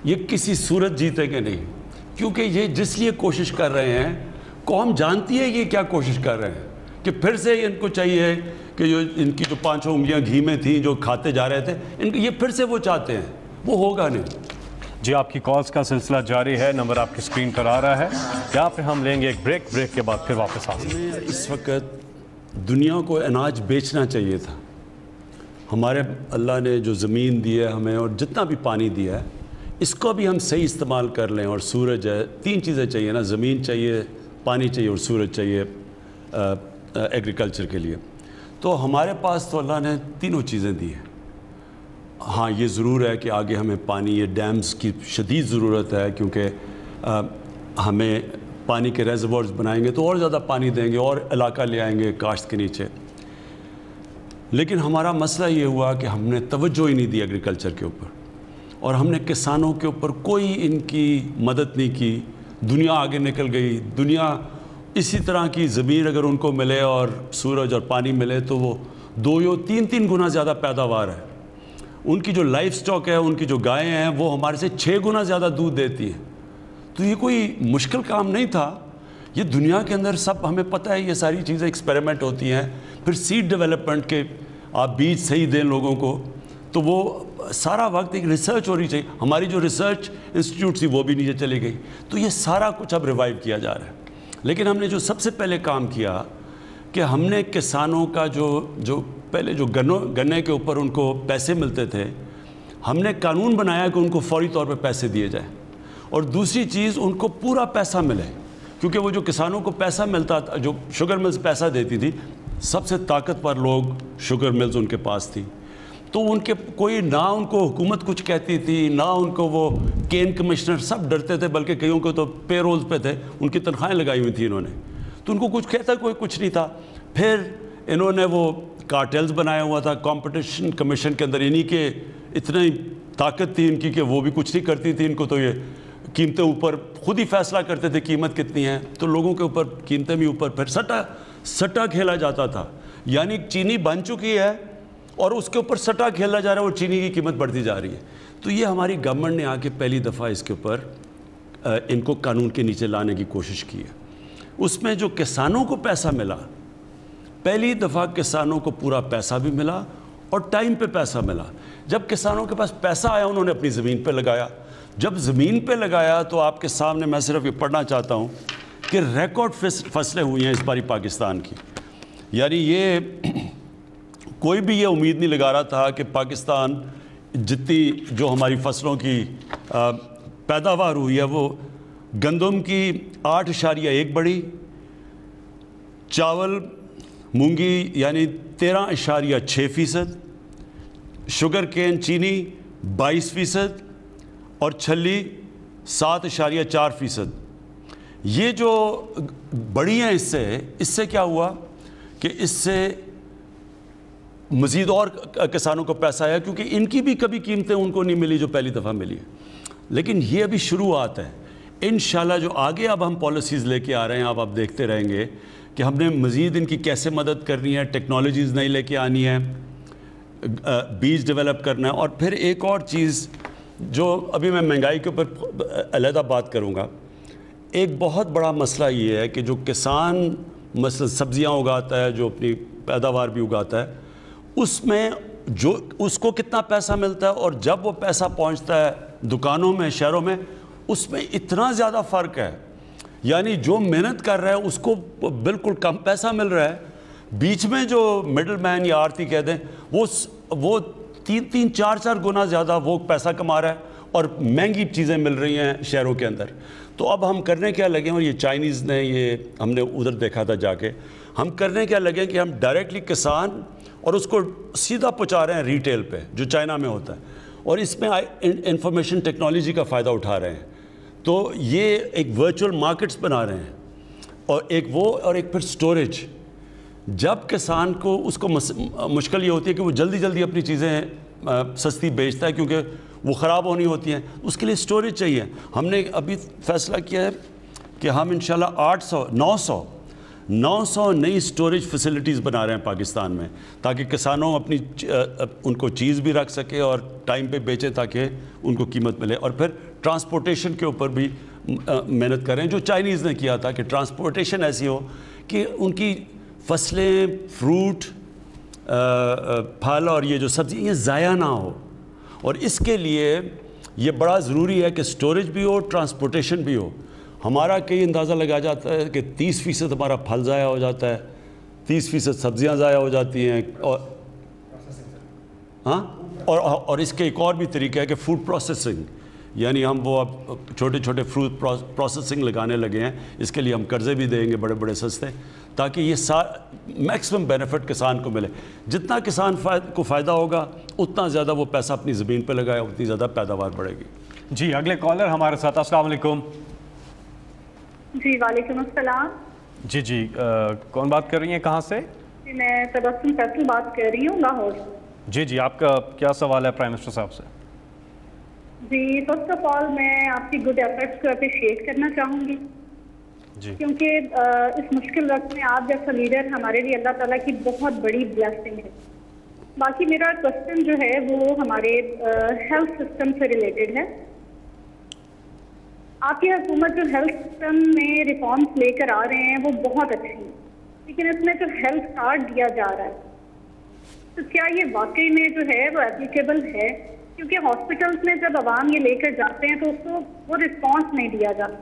یہ کسی صورت جیتیں گے نہیں, کیونکہ یہ جس لیے کوشش کر رہے ہیں قوم جانتی ہے یہ کیا کوشش کر رہے ہیں, کہ پھر سے ان کو چاہیے کہ جو ان کی جو 5 انگلیاں گھی میں تھیں جو کھاتے جا رہے تھے, ان یہ پھر سے وہ چاہتے ہیں, وہ ہوگا نہیں. جی آپ کی کالز کا سلسلہ جاری ہے, نمبر آپ کی اسکرین پر آ رہا ہے. یہاں پہ ہم لیں گے ایک بریک کے بعد پھر واپس آ سکتے ہیں. اس وقت دنیا کو اناج بیچنا چاہیے تھا. ہمارے اللہ نے جو زمین دی ہے ہمیں اور جتنا بھی پانی دیا ہے اس کو بھی ہم صحیح استعمال کر لیں. اور سورج ہے, 3 چیزیں چاہیے نا, زمین چاہیے, پانی چاہیے اور سورج چاہیے ایگریکلچر کے لیے. تو ہمارے پاس تو اللہ نے تینوں چیزیں دی ہیں. ہاں یہ ضرور ہے کہ آگے ہمیں پانی, یہ ڈیمز کی شدید ضرورت ہے, کیونکہ ہمیں پانی کے ریزروارز بنائیں گے تو اور زیادہ پانی دیں گے اور علاقہ لے آئیں گے کاشت کے نیچے. لیکن ہمارا مسئلہ یہ ہوا کہ ہم نے توجہ ہی نہیں دی ایگریکلچر کے اوپر, اور ہم نے کسانوں کے اوپر کوئی ان کی مدد نہیں کی. دنیا آگے نکل گئی. دنیا اسی طرح کی زمین اگر ان کو ملے اور سورج اور پانی ملے تو وہ 2 یا 3 گنا زیادہ پیداوار ہے. ان کی جو لائف سٹاک ہے, ان کی جو گائیں ہیں, وہ ہمارے سے 6 گنا زیادہ دودھ دیتی ہیں. تو یہ کوئی مشکل کام نہیں تھا. یہ دنیا کے اندر سب ہمیں پتہ ہے, یہ ساری چیزیں ایکسپیریمنٹ ہوتی ہیں. پھر سیڈ ڈیولپمنٹ کے آپ بیج صحیح دیں لوگوں کو, تو وہ سارا وقت ایک ریسرچ ہونی چاہیے. ہماری جو ریسرچ انسٹیٹیوٹ تھی وہ بھی نیچے چلی گئی. تو یہ سارا کچھ اب ریوائیو کیا جا رہا ہے. لیکن ہم نے جو سب سے پہلے کام کیا کہ ہم نے کسانوں کا جو پہلے جو گنے کے اوپر ان کو پیسے ملتے تھے, ہم نے قانون بنایا کہ ان کو فوری طور پہ پیسے دیے جائیں. اور دوسری چیز, ان کو پورا پیسہ ملے, کیونکہ وہ جو کسانوں کو پیسہ ملتا تھا, جو شوگر ملز پیسہ دیتی تھی, سب سے طاقتور لوگ شوگر ملز ان کے پاس تھی. تو ان کے کوئی نہ ان کو حکومت کچھ کہتی تھی, نہ ان کو وہ کین کمشنر, سب ڈرتے تھے. بلکہ کئیوں کو تو پے رولز پہ تھے, ان کی تنخواہیں لگائی ہوئی تھیں انہوں نے, تو ان کو کچھ کہتا کوئی کچھ نہیں تھا. پھر انہوں نے وہ کارٹیلز بنایا ہوا تھا کمپٹیشن کمیشن کے اندر, انہی کے اتنی طاقت تھی ان کی کہ وہ بھی کچھ نہیں کرتی تھی. ان کو تو یہ قیمتیں اوپر خود ہی فیصلہ کرتے تھے قیمت کتنی ہے, تو لوگوں کے اوپر قیمتیں بھی اوپر. پھر سٹا کھیلا جاتا تھا, یعنی چینی بن چکی ہے اور اس کے اوپر سٹا کھیلا جا رہا ہے اور چینی کی قیمت بڑھتی جا رہی ہے. تو یہ ہماری گورنمنٹ نے آ کے پہلی دفعہ اس کے اوپر ان کو قانون کے نیچے لانے کی کوشش کی ہے. اس میں جو کسانوں کو پیسہ ملا, پہلی دفعہ کسانوں کو پورا پیسہ بھی ملا اور ٹائم پہ پیسہ ملا. جب کسانوں کے پاس پیسہ آیا, انہوں نے اپنی زمین پہ لگایا. جب زمین پہ لگایا تو آپ کے سامنے میں صرف یہ پڑھنا چاہتا ہوں کہ ریکارڈ فصلیں ہوئی ہیں اس باری پاکستان کی. یعنی یہ کوئی بھی یہ امید نہیں لگا رہا تھا کہ پاکستان جتنی جو ہماری فصلوں کی پیداوار ہوئی ہے, وہ گندم کی 8.1 بڑھی, چاول مونگی یعنی 13.6%, شوگر کین چینی 22% اور چھلی 7.4%. یہ جو بڑھی ہیں, اس سے کیا ہوا کہ اس سے مزید اور کسانوں کو پیسہ آیا, کیونکہ ان کی بھی کبھی قیمتیں ان کو نہیں ملی جو پہلی دفعہ ملی ہے. لیکن یہ ابھی شروعات ہے. انشاءاللہ جو آگے اب ہم پالیسیز لے کے آ رہے ہیں, اب آپ دیکھتے رہیں گے کہ ہم نے مزید ان کی کیسے مدد کرنی ہے, ٹیکنالوجیز نہیں لے کے آنی ہے, بیج ڈیولپ کرنا ہے. اور پھر ایک اور چیز جو ابھی میں مہنگائی کے اوپر علیحدہ بات کروں گا, ایک بہت بڑا مسئلہ یہ ہے کہ جو کسان مثلا سبزیاں اگاتا ہے, جو اپنی پیداوار بھی اگاتا ہے, اس میں جو اس کو کتنا پیسہ ملتا ہے اور جب وہ پیسہ پہنچتا ہے دکانوں میں, شہروں میں, اس میں اتنا زیادہ فرق ہے. یعنی جو محنت کر رہا ہے اس کو بالکل کم پیسہ مل رہا ہے, بیچ میں جو مڈل مین یا آرتی کہہ دیں وہ 3-4 گنا زیادہ وہ پیسہ کما رہا ہے اور مہنگی چیزیں مل رہی ہیں شہروں کے اندر. تو اب ہم کرنے کیا لگے, اور یہ چائنیز نے, یہ ہم نے ادھر دیکھا تھا جا کے, ہم کرنے کیا لگے کہ ہم ڈائریکٹلی کسان اور اس کو سیدھا پہنچا رہے ہیں ریٹیل پہ, جو چائنا میں ہوتا ہے, اور اس میں انفارمیشن ٹیکنالوجی کا فائدہ اٹھا رہے ہیں. تو یہ ایک ورچوئل مارکیٹس بنا رہے ہیں, اور ایک وہ, اور ایک پھر سٹوریج. جب کسان کو اس کو مشکل یہ ہوتی ہے کہ وہ جلدی جلدی اپنی چیزیں سستی بیچتا ہے کیونکہ وہ خراب ہونی ہوتی ہیں, اس کے لیے سٹوریج چاہیے. ہم نے ابھی فیصلہ کیا ہے کہ ہم انشاءاللہ 900 نئی سٹوریج فیسلٹیز بنا رہے ہیں پاکستان میں, تاکہ کسانوں اپنی ان کو چیز بھی رکھ سکے اور ٹائم پہ بیچے تاکہ ان کو قیمت ملے. اور پھر ٹرانسپورٹیشن کے اوپر بھی محنت کریں, جو چائنیز نے کیا تھا کہ ٹرانسپورٹیشن ایسی ہو کہ ان کی فصلیں, فروٹ, پھل اور یہ جو سبزی یہ ضائع نہ ہو. اور اس کے لیے یہ بڑا ضروری ہے کہ سٹوریج بھی ہو, ٹرانسپورٹیشن بھی ہو. ہمارا کئی اندازہ لگا جاتا ہے کہ 30% ہمارا پھل ضائع ہو جاتا ہے, 30% سبزیاں ضائع ہو جاتی ہیں. اور اس کے ایک اور بھی طریقہ ہے کہ فوڈ پروسیسنگ, یعنی ہم وہ اب چھوٹے چھوٹے فوڈ پروسیسنگ لگانے لگے ہیں. اس کے لیے ہم قرضے بھی دیں گے بڑے بڑے سستے, تاکہ یہ میکسیمم بینیفٹ کسان کو ملے. جتنا کسان کو فائدہ ہوگا اتنا زیادہ وہ پیسہ اپنی زمین پہ لگائے, اتنی زیادہ پیداوار بڑھے گی. جی اگلے کالر ہمارے ساتھ. السلام علیکم. جی وعلیکم السلام. جی کون بات کر رہی ہیں, کہاں سے؟ جی میں تبسم فیصل بات کر رہی ہوں, لاہور. جی آپ کا کیا سوال ہے پرائم منسٹر صاحب سے؟ جی فرسٹ آف آل میں آپ کی گڈ ایفرٹس کو اپریشیٹ کرنا چاہوں گی جی کیونکہ اس مشکل وقت میں آپ جیسا لیڈر ہمارے لیے اللہ تعالیٰ کی بہت بڑی بلیسنگ ہے. باقی میرا کوشچن جو ہے وہ ہمارے ہیلتھ سسٹم سے ریلیٹڈ ہے. آپ کی حکومت جو ہیلتھ سسٹم میں ریفارمس لے کر آ رہے ہیں وہ بہت اچھی ہیں, لیکن اس میں جو ہیلتھ کارڈ دیا جا رہا ہے تو کیا یہ واقعی میں جو ہے وہ اپلیکیبل ہے؟ کیونکہ ہاسپٹلس میں جب عوام یہ لے کر جاتے ہیں تو اس کو وہ رسپانس نہیں دیا جاتا.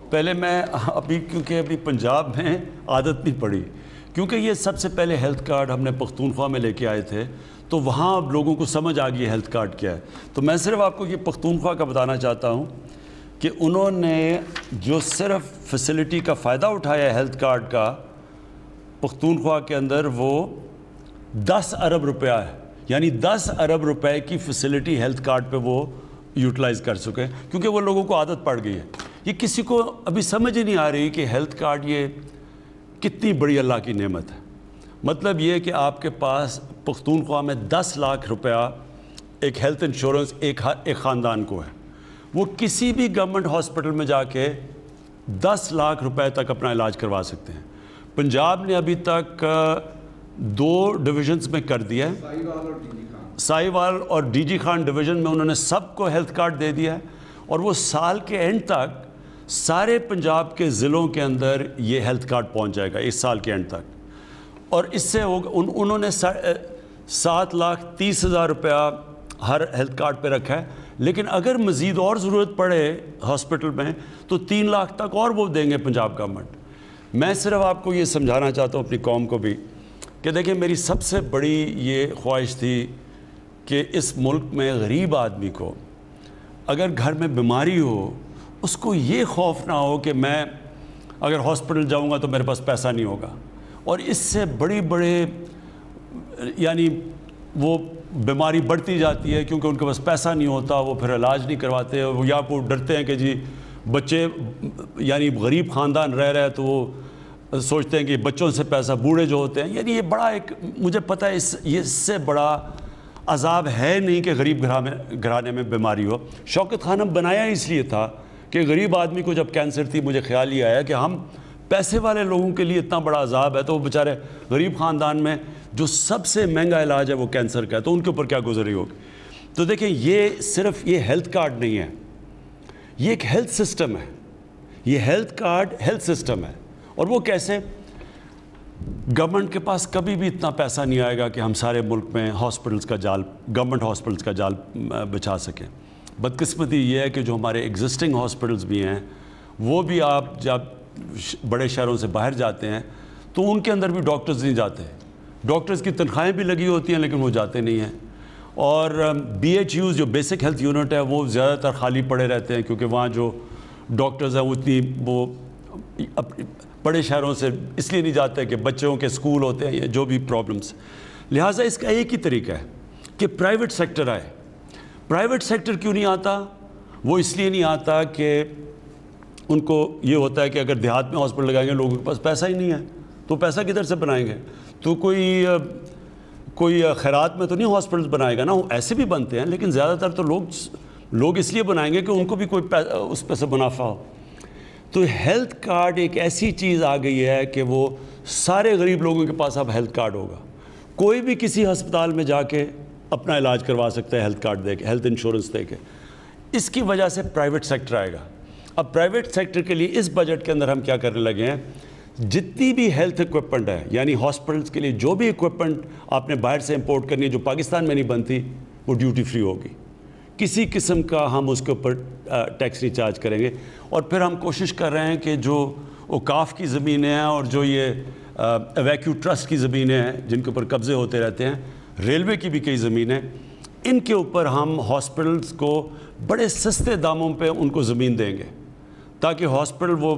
پہلے میں ابھی کیونکہ ابھی پنجاب میں عادت نہیں پڑی, کیونکہ یہ سب سے پہلے ہیلتھ کارڈ ہم نے پختونخوا میں لے کے آئے تھے تو وہاں اب لوگوں کو سمجھ آ گئی ہیلتھ کارڈ کیا ہے. تو میں صرف آپ کو یہ پختونخوا کا بتانا چاہتا ہوں کہ انہوں نے جو صرف فیسلٹی کا فائدہ اٹھایا ہے ہیلتھ کارڈ کا پختونخوا کے اندر وہ 10 ارب روپیہ ہے, یعنی 10 ارب روپے کی فیسلٹی ہیلتھ کارڈ پہ وہ یوٹیلائز کر چکے ہیں کیونکہ وہ لوگوں کو عادت پڑ گئی ہے. یہ کسی کو ابھی سمجھ ہی نہیں آ رہی کہ ہیلتھ کارڈ یہ کتنی بڑی اللہ کی نعمت ہے. مطلب یہ کہ آپ کے پاس پختونخوا میں 10 لاکھ روپیہ ایک ہیلتھ انشورنس ایک خاندان کو ہے, وہ کسی بھی گورنمنٹ ہاسپٹل میں جا کے 10 لاکھ روپے تک اپنا علاج کروا سکتے ہیں. پنجاب نے ابھی تک 2 ڈویژنز میں کر دیا ہے, سائیوال اور ڈی جی خان ڈویژن میں انہوں نے سب کو ہیلتھ کارڈ دے دیا ہے, اور وہ سال کے اینڈ تک سارے پنجاب کے ضلعوں کے اندر یہ ہیلتھ کارڈ پہنچ جائے گا اس سال کے اینڈ تک. اور اس سے انہوں نے 7,30,000 روپیہ ہر ہیلتھ کارڈ پہ رکھا ہے, لیکن اگر مزید اور ضرورت پڑے ہاسپٹل میں تو 3 لاکھ تک اور وہ دیں گے پنجاب گورنمنٹ. میں صرف آپ کو یہ سمجھانا چاہتا ہوں اپنی قوم کو بھی کہ دیکھیں میری سب سے بڑی یہ خواہش تھی کہ اس ملک میں غریب آدمی کو اگر گھر میں بیماری ہو اس کو یہ خوف نہ ہو کہ میں اگر ہاسپٹل جاؤں گا تو میرے پاس پیسہ نہیں ہوگا. اور اس سے بڑے یعنی وہ بیماری بڑھتی جاتی ہے کیونکہ ان کے پاس پیسہ نہیں ہوتا, وہ پھر علاج نہیں کرواتے, یا وہ ڈرتے ہیں کہ جی بچے یعنی غریب خاندان رہ رہے تو وہ سوچتے ہیں کہ بچوں سے پیسہ بوڑھے جو ہوتے ہیں. یعنی یہ بڑا ایک مجھے پتہ ہے یہ اس سے بڑا عذاب ہے نہیں کہ غریب گھرانے میں بیماری ہو. شوکت خانم بنایا اس لیے تھا کہ غریب آدمی کو جب کینسر تھی مجھے خیال یہ آیا کہ ہم پیسے والے لوگوں کے لیے اتنا بڑا عذاب ہے تو وہ بیچارے غریب خاندان میں جو سب سے مہنگا علاج ہے وہ کینسر کا ہے تو ان کے اوپر کیا گزری ہوگی. تو دیکھیں یہ صرف یہ ہیلتھ کارڈ نہیں ہے, یہ ایک ہیلتھ سسٹم ہے, یہ ہیلتھ کارڈ ہیلتھ سسٹم ہے. اور وہ کیسے؟ گورنمنٹ کے پاس کبھی بھی اتنا پیسہ نہیں آئے گا کہ ہم سارے ملک میں ہاسپٹلس کا جال گورنمنٹ ہاسپٹلس کا جال بچھا سکیں. بدقسمتی یہ ہے کہ جو ہمارے ایگزسٹنگ ہاسپٹلس بھی ہیں وہ بھی آپ جب بڑے شہروں سے باہر جاتے ہیں تو ان کے اندر بھی ڈاکٹرز نہیں جاتے. ڈاکٹرز کی تنخواہیں بھی لگی ہوتی ہیں لیکن وہ جاتے نہیں ہیں. اور BHUs جو بیسک ہیلتھ یونٹ ہے وہ زیادہ تر خالی پڑے رہتے ہیں کیونکہ وہاں جو ڈاکٹرز ہیں وہ اتنی وہ بڑے شہروں سے اس لیے نہیں جاتے کہ بچوں کے اسکول ہوتے ہیں یا جو بھی پرابلمس. لہٰذا اس کا ایک ہی طریقہ ہے کہ پرائیویٹ سیکٹر آئے. پرائیویٹ سیکٹر کیوں نہیں آتا؟ وہ اس لیے نہیں آتا کہ ان کو یہ ہوتا ہے کہ اگر دیہات میں ہاسپٹل لگائیں گے لوگوں کے پاس پیسہ ہی نہیں ہے تو پیسہ کدھر سے بنائیں گے. تو کوئی خیرات میں تو نہیں ہاسپٹلس بنائے گا نا, ایسے بھی بنتے ہیں لیکن زیادہ تر تو لوگ اس لیے بنائیں گے کہ ان کو بھی کوئی اس پہ سے منافع ہو. تو ہیلتھ کارڈ ایک ایسی چیز آ گئی ہے کہ وہ سارے غریب لوگوں کے پاس اب ہیلتھ کارڈ ہوگا. کوئی بھی کسی ہسپتال میں جا کے اپنا علاج کروا سکتا ہے ہیلتھ کارڈ دے کے, ہیلتھ انشورنس دے کے. اس کی وجہ سے پرائیویٹ سیکٹر آئے گا. اب پرائیویٹ سیکٹر کے لیے اس بجٹ کے اندر ہم کیا کرنے لگے ہیں, جتنی بھی ہیلتھ اکوپمنٹ ہے یعنی ہاسپٹلس کے لیے جو بھی اکوپمنٹ آپ نے باہر سے امپورٹ کرنی ہے جو پاکستان میں نہیں بنتی وہ ڈیوٹی فری ہوگی. کسی قسم کا ہم اس کے اوپر ٹیکس نہیں چارج کریں گے. اور پھر ہم کوشش کر رہے ہیں کہ جو اوقاف کی زمینیں ہیں اور جو یہ ایویکیو ٹرسٹ کی زمینیں ہیں جن کے اوپر قبضے ہوتے رہتے ہیں, ریلوے کی بھی کئی زمینیں, ان کے اوپر ہم ہاسپٹلس کو بڑے سستے داموں پہ ان کو زمین دیں گے تاکہ ہاسپٹل وہ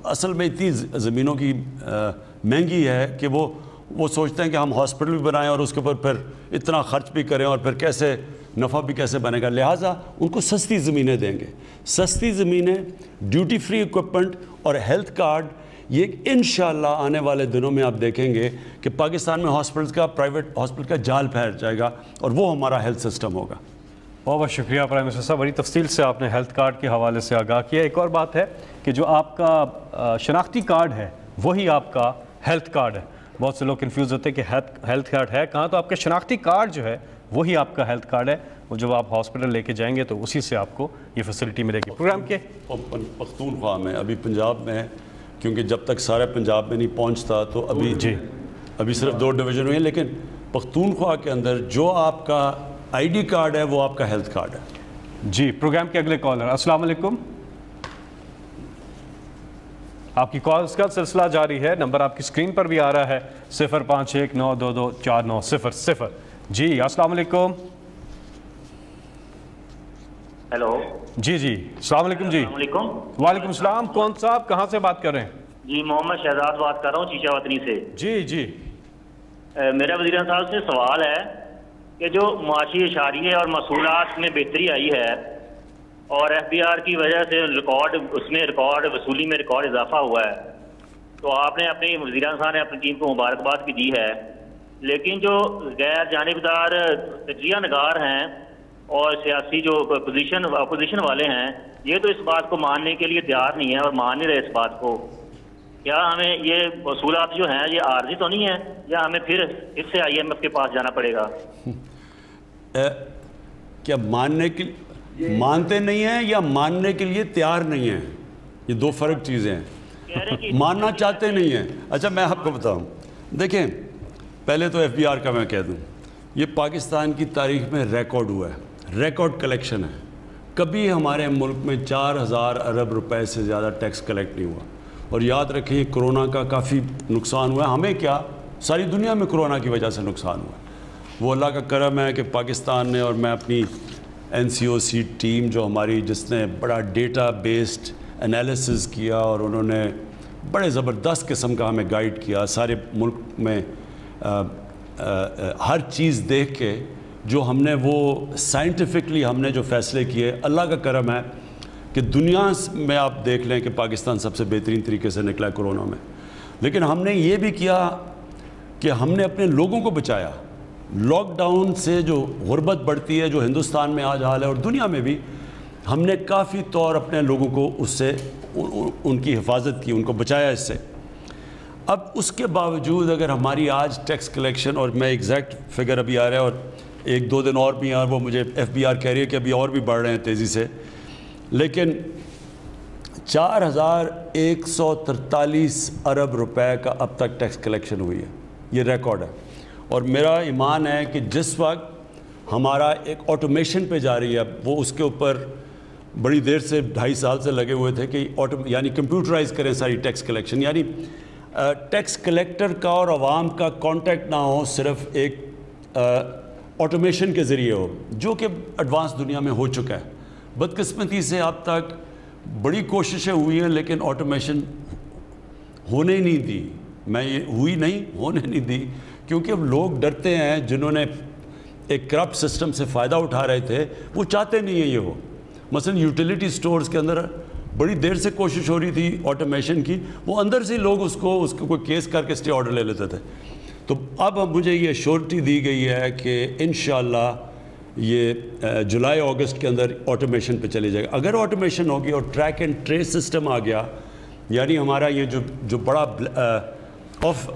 اصل میں اتنی زمینوں کی مہنگی ہے کہ وہ سوچتے ہیں کہ ہم ہاسپٹل بھی بنائیں اور اس کے اوپر پھر اتنا خرچ بھی کریں اور پھر کیسے نفع بھی کیسے بنے گا. لہٰذا ان کو سستی زمینیں دیں گے. سستی زمینیں, ڈیوٹی فری اکوپمنٹ اور ہیلتھ کارڈ, یہ انشاءاللہ آنے والے دنوں میں آپ دیکھیں گے کہ پاکستان میں ہاسپٹلز کا، پرائیویٹ ہاسپٹل کا جال پھیل جائے گا اور وہ ہمارا ہیلتھ سسٹم ہوگا۔ بہت بہت شکریہ پرائم منسٹر صاحب، بڑی تفصیل سے آپ نے ہیلتھ کارڈ کے حوالے سے آگاہ کیا۔ ایک اور بات ہے کہ جو آپ کا شناختی کارڈ ہے وہی آپ کا ہیلتھ کارڈ ہے۔ بہت سے لوگ کنفیوز ہوتے ہیں کہ ہیلتھ کارڈ ہے کہاں، تو آپ کا شناختی کارڈ جو ہے وہی آپ کا ہیلتھ کارڈ ہے، وہ جب آپ ہاسپٹل لے کے جائیں گے تو اسی سے آپ کو یہ فیسلٹی ملے گی۔ پروگرام کے پختونخوا میں ابھی پنجاب میں ہے، کیونکہ جب تک سارے پنجاب میں نہیں پہنچتا تو ابھی صرف 2 ڈویژن ہوئی ہیں، لیکن پختونخوا کے اندر جو آپ کا آئی ڈی کارڈ ہے وہ آپ کا ہیلتھ کارڈ ہے۔ جی پروگرام کے اگلے کالر، السلام علیکم، آپ کی کالز کا سلسلہ جاری ہے، نمبر آپ کی اسکرین پر بھی آ رہا ہے 0519224900۔ جی السلام علیکم۔ ہیلو جی السلام علیکم۔ جی وعلیکم السلام، کون صاحب کہاں سے بات کر رہے ہیں؟ جی محمد شہزاد بات کر رہا ہوں چیچا وطنی سے۔ جی میرا وزیر صاحب سے سوال ہے کہ جو معاشی اشاریے اور محصولات میں بہتری آئی ہے اور ایف بی آر کی وجہ سے ریکارڈ وصولی میں ریکارڈ اضافہ ہوا ہے، تو آپ نے اپنی وزیر صاحب نے اپنی ٹیم کو مبارکباد بھی دی ہے، لیکن جو غیر جانبدار تجزیہ نگار ہیں اور سیاسی جو اپوزیشن والے ہیں، یہ تو اس بات کو ماننے کے لیے تیار نہیں ہے اور مان نہیں رہے اس بات کو۔ کیا ہمیں یہ وصولات جو ہیں یہ عارضی تو نہیں ہے یا ہمیں پھر سے IMF کے پاس جانا پڑے گا؟ کیا مانتے نہیں ہیں یا ماننے کے لیے تیار نہیں ہیں؟ یہ 2 فرق چیزیں ہیں۔ ماننا چاہتے نہیں ہیں۔ اچھا میں آپ کو بتاؤں، دیکھیں پہلے تو FBR کا میں کہہ دوں، یہ پاکستان کی تاریخ میں ریکارڈ ہوا ہے، ریکارڈ کلیکشن ہے۔ کبھی ہمارے ملک میں 4000 ارب روپے سے زیادہ ٹیکس کلیکٹ نہیں ہوا، اور یاد رکھیں کرونا کا کافی نقصان ہوا ہے، ہمیں کیا ساری دنیا میں کرونا کی وجہ سے نقصان ہوا ہے۔ وہ اللہ کا کرم ہے کہ پاکستان نے، اور میں اپنی NCOC ٹیم جو ہماری جس نے بڑا ڈیٹا بیسڈ انالیسز کیا اور انہوں نے بڑے زبردست قسم کا ہمیں گائیڈ کیا، سارے ملک میں ہر چیز دیکھ کے جو ہم نے وہ سائنٹیفکلی ہم نے جو فیصلے کیے، اللہ کا کرم ہے کہ دنیا میں آپ دیکھ لیں کہ پاکستان سب سے بہترین طریقے سے نکلا ہے کرونا میں۔ لیکن ہم نے یہ بھی کیا کہ ہم نے اپنے لوگوں کو بچایا۔ لاک ڈاؤن سے جو غربت بڑھتی ہے، جو ہندوستان میں آج حال ہے اور دنیا میں بھی، ہم نے کافی طور اپنے لوگوں کو اس سے ان کی حفاظت کی، ان کو بچایا اس سے۔ اب اس کے باوجود اگر ہماری آج ٹیکس کلیکشن، اور میں ایگزیکٹ فگر ابھی آ رہا ہے اور 1-2 دن اور بھی ہیں، وہ مجھے FBR کہہ رہی ہے کہ ابھی اور بھی بڑھ رہے ہیں تیزی سے، لیکن 4143 ارب روپے کا اب تک ٹیکس کلیکشن ہوئی ہے، یہ ریکارڈ ہے۔ اور میرا ایمان ہے کہ جس وقت ہمارا ایک آٹومیشن پہ جا رہی ہے، وہ اس کے اوپر بڑی دیر سے 2.5 سال سے لگے ہوئے تھے کہ یعنی کمپیوٹرائز کریں ساری ٹیکس کلیکشن، یعنی ٹیکس کلیکٹر کا اور عوام کا کانٹیکٹ نہ ہو، صرف ایک آٹومیشن کے ذریعے ہو، جو کہ ایڈوانس دنیا میں ہو چکا ہے۔ بدقسمتی سے اب تک بڑی کوششیں ہوئی ہیں لیکن آٹومیشن ہونے نہیں دی، ہونے نہیں دی، کیونکہ اب لوگ ڈرتے ہیں، جنہوں نے ایک کرپٹ سسٹم سے فائدہ اٹھا رہے تھے، وہ چاہتے نہیں ہیں یہ ہو۔ مثلا یوٹیلیٹی سٹورز کے اندر بڑی دیر سے کوشش ہو رہی تھی آٹومیشن کی، وہ اندر سے لوگ اس کو کوئی کیس کر کے اسٹے آرڈر لے لیتے تھے۔ تو اب مجھے یہ ایشورٹی دی گئی ہے کہ انشاءاللہ یہ جولائی اگست کے اندر آٹومیشن پہ چلی جائے گا۔ اگر آٹومیشن ہوگی اور ٹریک اینڈ ٹریس سسٹم آ گیا، یعنی ہمارا یہ جو بڑا آف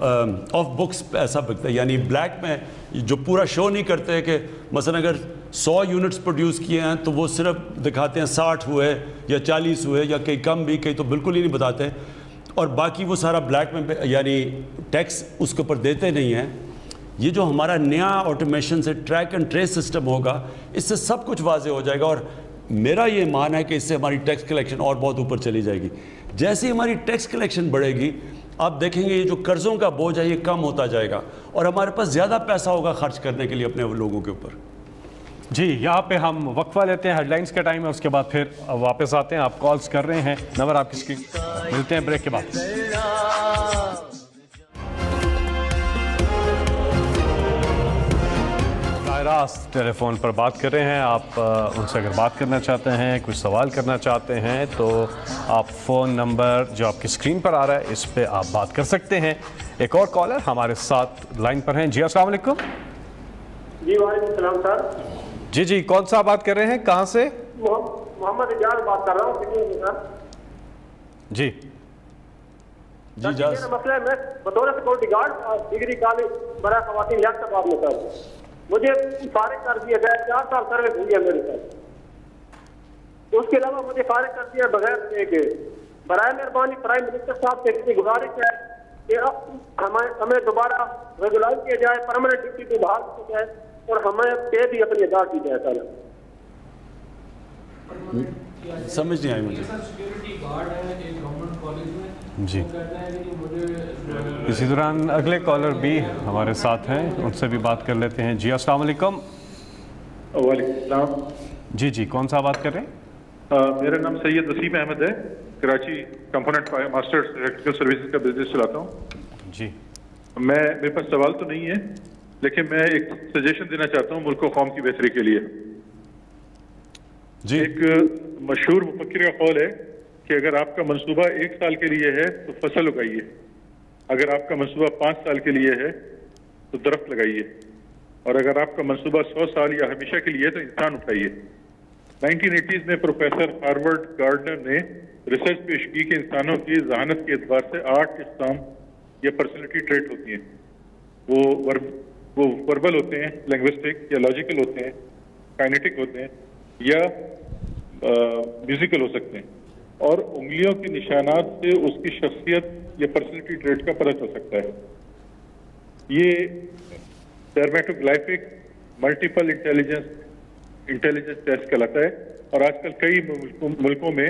بکس ایسا بکتا ہے، یعنی بلیک میں جو پورا شو نہیں کرتے کہ مثلا اگر 100 یونٹس پروڈیوس کیے ہیں تو وہ صرف دکھاتے ہیں 60 ہوئے یا 40 ہوئے یا کئی کم بھی، کئی تو بالکل ہی نہیں بتاتے، اور باقی وہ سارا بلیک میں یعنی ٹیکس اس کے اوپر دیتے نہیں ہیں۔ یہ جو ہمارا نیا آٹومیشن سے ٹریک اینڈ ٹریس سسٹم ہوگا، اس سے سب کچھ واضح ہو جائے گا، اور میرا یہ مان ہے کہ اس سے ہماری ٹیکس کلیکشن اور بہت اوپر چلی جائے گی۔ جیسے ہماری ٹیکس کلیکشن بڑھے گی، آپ دیکھیں گے یہ جو قرضوں کا بوجھ ہے یہ کم ہوتا جائے گا، اور ہمارے پاس زیادہ پیسہ ہوگا خرچ کرنے کے لیے اپنے لوگوں کے اوپر۔ جی یہاں پہ ہم وقفہ لیتے ہیں، ہیڈ لائنز کا ٹائم ہے، اس کے بعد پھر واپس آتے ہیں۔ آپ کالز کر رہے ہیں، نمبر آپ کی اسکرین، ملتے ہیں بریک کے بعد۔ راست ٹیلی فون پر بات کر رہے ہیں. آپ ان سے اگر بات کرنا چاہتے ہیں, کوئی سوال کرنا چاہتے ہیں, تو آپ فون نمبر جو آپ کی اسکرین پر آ رہا ہے اس پہ آپ بات کر سکتے ہیں. ایک اور کالر ہمارے ساتھ لائن پر ہیں. جی السلام علیکم. جی وعلیکم السلام سر. جی کون سا بات کر رہے ہیں, کہاں سے؟ محمد اجاز بات کر رہا ہوں سر. جی مسئلہ ہے, میں بطور سیکورٹی گارڈ ڈگری کالج برائے خواتین لیاقت میں سر, مجھے فارغ کر دیا گیا. 4 سال سروس ہوئی ہے میرے ساتھ. اس کے علاوہ مجھے فارغ کر دیا بغیر کے. برائے مہربانی پرائم منسٹر صاحب سے اتنی گزارش ہے کہ ہمیں دوبارہ ریگولائز کیا جائے, پرماننٹ ڈیوٹی پہ بحال کیا جائے اور ہمیں پے بھی اپنی ادا کی جائے. سر سمجھ نہیں آئی مجھے. سیکورٹی گارڈ ہے ایک گورنمنٹ کالج میں. جی اسی دوران اگلے کالر بھی ہمارے ساتھ ہیں, ان سے بھی بات کر لیتے ہیں. جی السلام علیکم. وعلیکم السلام. جی کون سا بات کر رہے ہیں؟ میرا نام سید وسیم احمد ہے. Karachi component masters electrical services کا بزنس چلاتا ہوں. جی میرے پاس سوال تو نہیں ہے, لیکن میں ایک سجیشن دینا چاہتا ہوں ملک و قوم کی بہتری کے لیے. جی ایک مشہور مفکر کا قول ہے کہ اگر آپ کا منصوبہ 1 سال کے لیے ہے تو فصل اگائیے, اگر آپ کا منصوبہ 5 سال کے لیے ہے تو درخت لگائیے, اور اگر آپ کا منصوبہ 100 سال یا ہمیشہ کے لیے ہے تو انسان اٹھائیے. 1980s میں پروفیسر ہارورڈ گارڈنر نے ریسرچ پیش کی کہ انسانوں کی ذہانت کے اعتبار سے 8 اقسام یا پرسنالٹی ٹریٹ ہوتی ہیں. وہ وربل ہوتے ہیں, لنگوسٹک یا لاجیکل ہوتے ہیں, کائنیٹک ہوتے ہیں یا میوزیکل ہو سکتے ہیں, اور انگلیوں کے نشانات سے اس کی شخصیت یا پرسنالٹی ٹریٹ کا پتہ چل سکتا ہے. یہ ڈرمیٹوگلائفک ملٹیپل انٹیلیجنس ٹیسٹ کہلاتا ہے, اور آج کل کئی ملکوں میں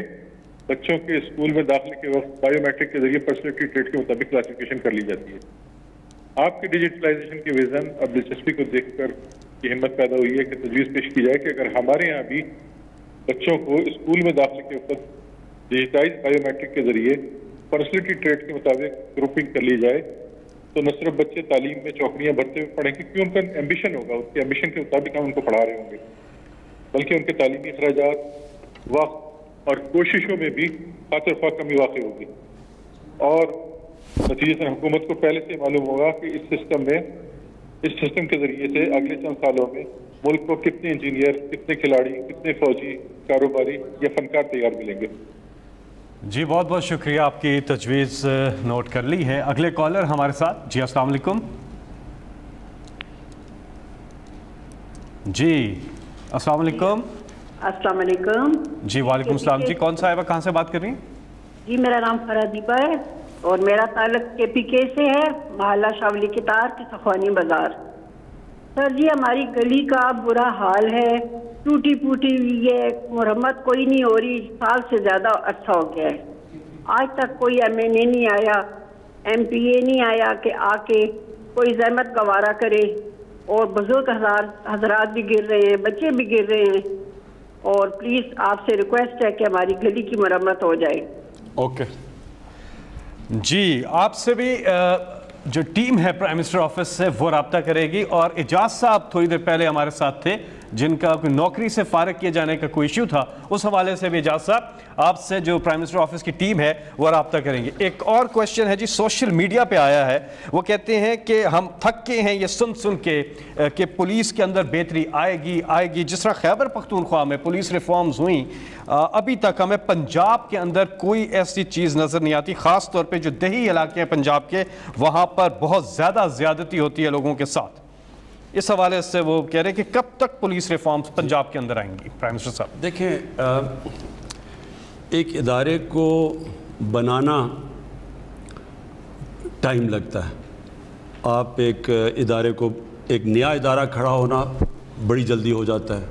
بچوں کے اسکول میں داخلے کے وقت بایو میٹرک کے ذریعے پرسنالٹی ٹریٹ کے مطابق کلاسیفیکیشن کر لی جاتی ہے. آپ کے ڈیجیٹلائزیشن کے ویژن اور دلچسپی کو دیکھ کر یہ ہمت پیدا ہوئی ہے کہ تجویز پیش کی جائے کہ اگر ہمارے یہاں بھی بچوں کو اسکول میں داخلے کے وقت ڈیجیٹائز بایو میٹرک کے ذریعے پرسنالٹی ٹریٹ کے مطابق گروپنگ کر لی جائے تو نہ صرف بچے تعلیم میں چوکڑیاں بھرتے ہوئے پڑھیں گے کیونکہ ان کا ایمبیشن ہوگا, اس کے ایمبیشن کے مطابق ہم ان کو پڑھا رہے ہوں گے, بلکہ ان کے تعلیمی اخراجات, وقت اور کوششوں میں بھی خاطر خواہ کمی واقع ہوگی. اور نتیجتاً حکومت کو پہلے سے معلوم ہوگا کہ اس سسٹم کے ذریعے سے اگلے چند سالوں میں ملک کو کتنے انجینئر, کتنے کھلاڑی, کتنے فوجی, کاروباری یا فنکار تیار ملیں گے. جی بہت بہت شکریہ, آپ کی تجویز نوٹ کر لی ہے. اگلے کالر ہمارے ساتھ. جی السلام علیکم. جی السلام علیکم. السلام علیکم. جی وعلیکم السلام. جی کون صاحبہ کہاں سے بات کر رہی ہیں؟ جی میرا نام فرادیبہ ہے اور میرا تعلق کے پی کے سے ہے, محلہ شاولی کتار کے صفوانی بازار. سر جی ہماری گلی کا برا حال ہے, ٹوٹی پوٹی ہوئی ہے, مرمت کوئی نہیں ہو رہی, سال سے زیادہ عرصہ ہو گیا ہے. آج تک کوئی ایم این اے نہیں آیا, ایم پی اے نہیں آیا کہ آ کے کوئی زحمت گوارا کرے, اور بزرگ حضرات بھی گر رہے ہیں, بچے بھی گر رہے ہیں, اور پلیز آپ سے ریکویسٹ ہے کہ ہماری گلی کی مرمت ہو جائے. اوکے جی, آپ سے بھی جو ٹیم ہے پرائم منسٹر آفس سے وہ رابطہ کرے گی. اور اجاز صاحب تھوڑی دیر پہلے ہمارے ساتھ تھے جن کا کوئی نوکری سے فارغ کیے جانے کا کوئی ایشو تھا, اس حوالے سے بھی اجاز صاحب آپ سے جو پرائم منسٹر آفس کی ٹیم ہے وہ رابطہ کریں گے. ایک اور کویشچن ہے جی, سوشل میڈیا پہ آیا ہے, وہ کہتے ہیں کہ ہم تھک کے ہیں یہ سن کے کہ پولیس کے اندر بہتری آئے گی. جس طرح خیبر پختونخوا میں پولیس ریفارمز ہوئیں, ابھی تک ہمیں پنجاب کے اندر کوئی ایسی چیز نظر نہیں آتی, خاص طور پہ جو دیہی علاقے ہیں پنجاب کے, وہاں پر بہت زیادہ زیادتی ہوتی ہے لوگوں کے ساتھ. اس حوالے سے وہ کہہ رہے ہیں کہ کب تک پولیس ریفارمز پنجاب کے اندر آئیں گی؟ پرائم منسٹر صاحب دیکھیں, ایک ادارے کو بنانا ٹائم لگتا ہے. آپ ایک ادارے کو, ایک نیا ادارہ کھڑا ہونا بڑی جلدی ہو جاتا ہے.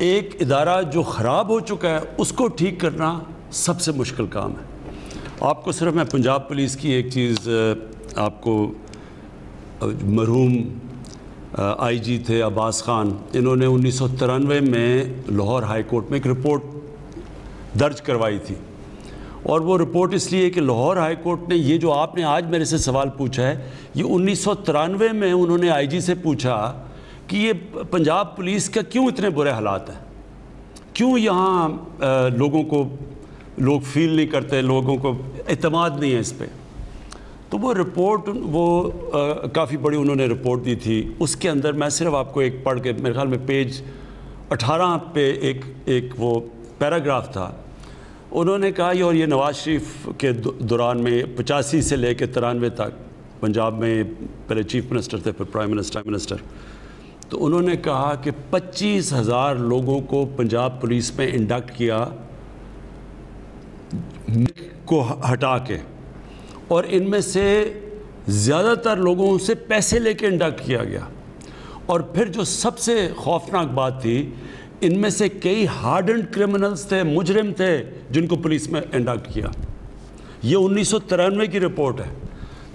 ایک ادارہ جو خراب ہو چکا ہے اس کو ٹھیک کرنا سب سے مشکل کام ہے. آپ کو صرف میں پنجاب پولیس کی ایک چیز آپ کو, مرحوم آئی جی تھے عباس خان, انہوں نے 1993 میں لاہور ہائی کورٹ میں ایک رپورٹ درج کروائی تھی, اور وہ رپورٹ اس لیے کہ لاہور ہائی کورٹ نے یہ جو آپ نے آج میرے سے سوال پوچھا ہے, یہ 1993 میں انہوں نے آئی جی سے پوچھا کہ یہ پنجاب پولیس کا کیوں اتنے برے حالات ہیں، کیوں یہاں لوگوں کو لوگ فیل نہیں کرتے، لوگوں کو اعتماد نہیں ہے اس پہ. تو وہ رپورٹ کافی بڑی انہوں نے رپورٹ دی تھی. اس کے اندر میں صرف آپ کو ایک پڑھ کے، میرے خیال میں پیج 18 پہ ایک وہ پیراگراف تھا. انہوں نے کہا اور یہ نواز شریف کے دوران میں 85 سے لے کے 93 تک پنجاب میں پہلے چیف منسٹر تھے، پھر پرائم منسٹر. تو انہوں نے کہا کہ 25,000 لوگوں کو پنجاب پولیس میں انڈکٹ کیا کو ہٹا کے، اور ان میں سے زیادہ تر لوگوں سے پیسے لے کے انڈکٹ کیا گیا. اور پھر جو سب سے خوفناک بات تھی، ان میں سے کئی ہارڈنڈ کرمنلز تھے، مجرم تھے جن کو پولیس میں انڈکٹ کیا. یہ 1993 کی رپورٹ ہے.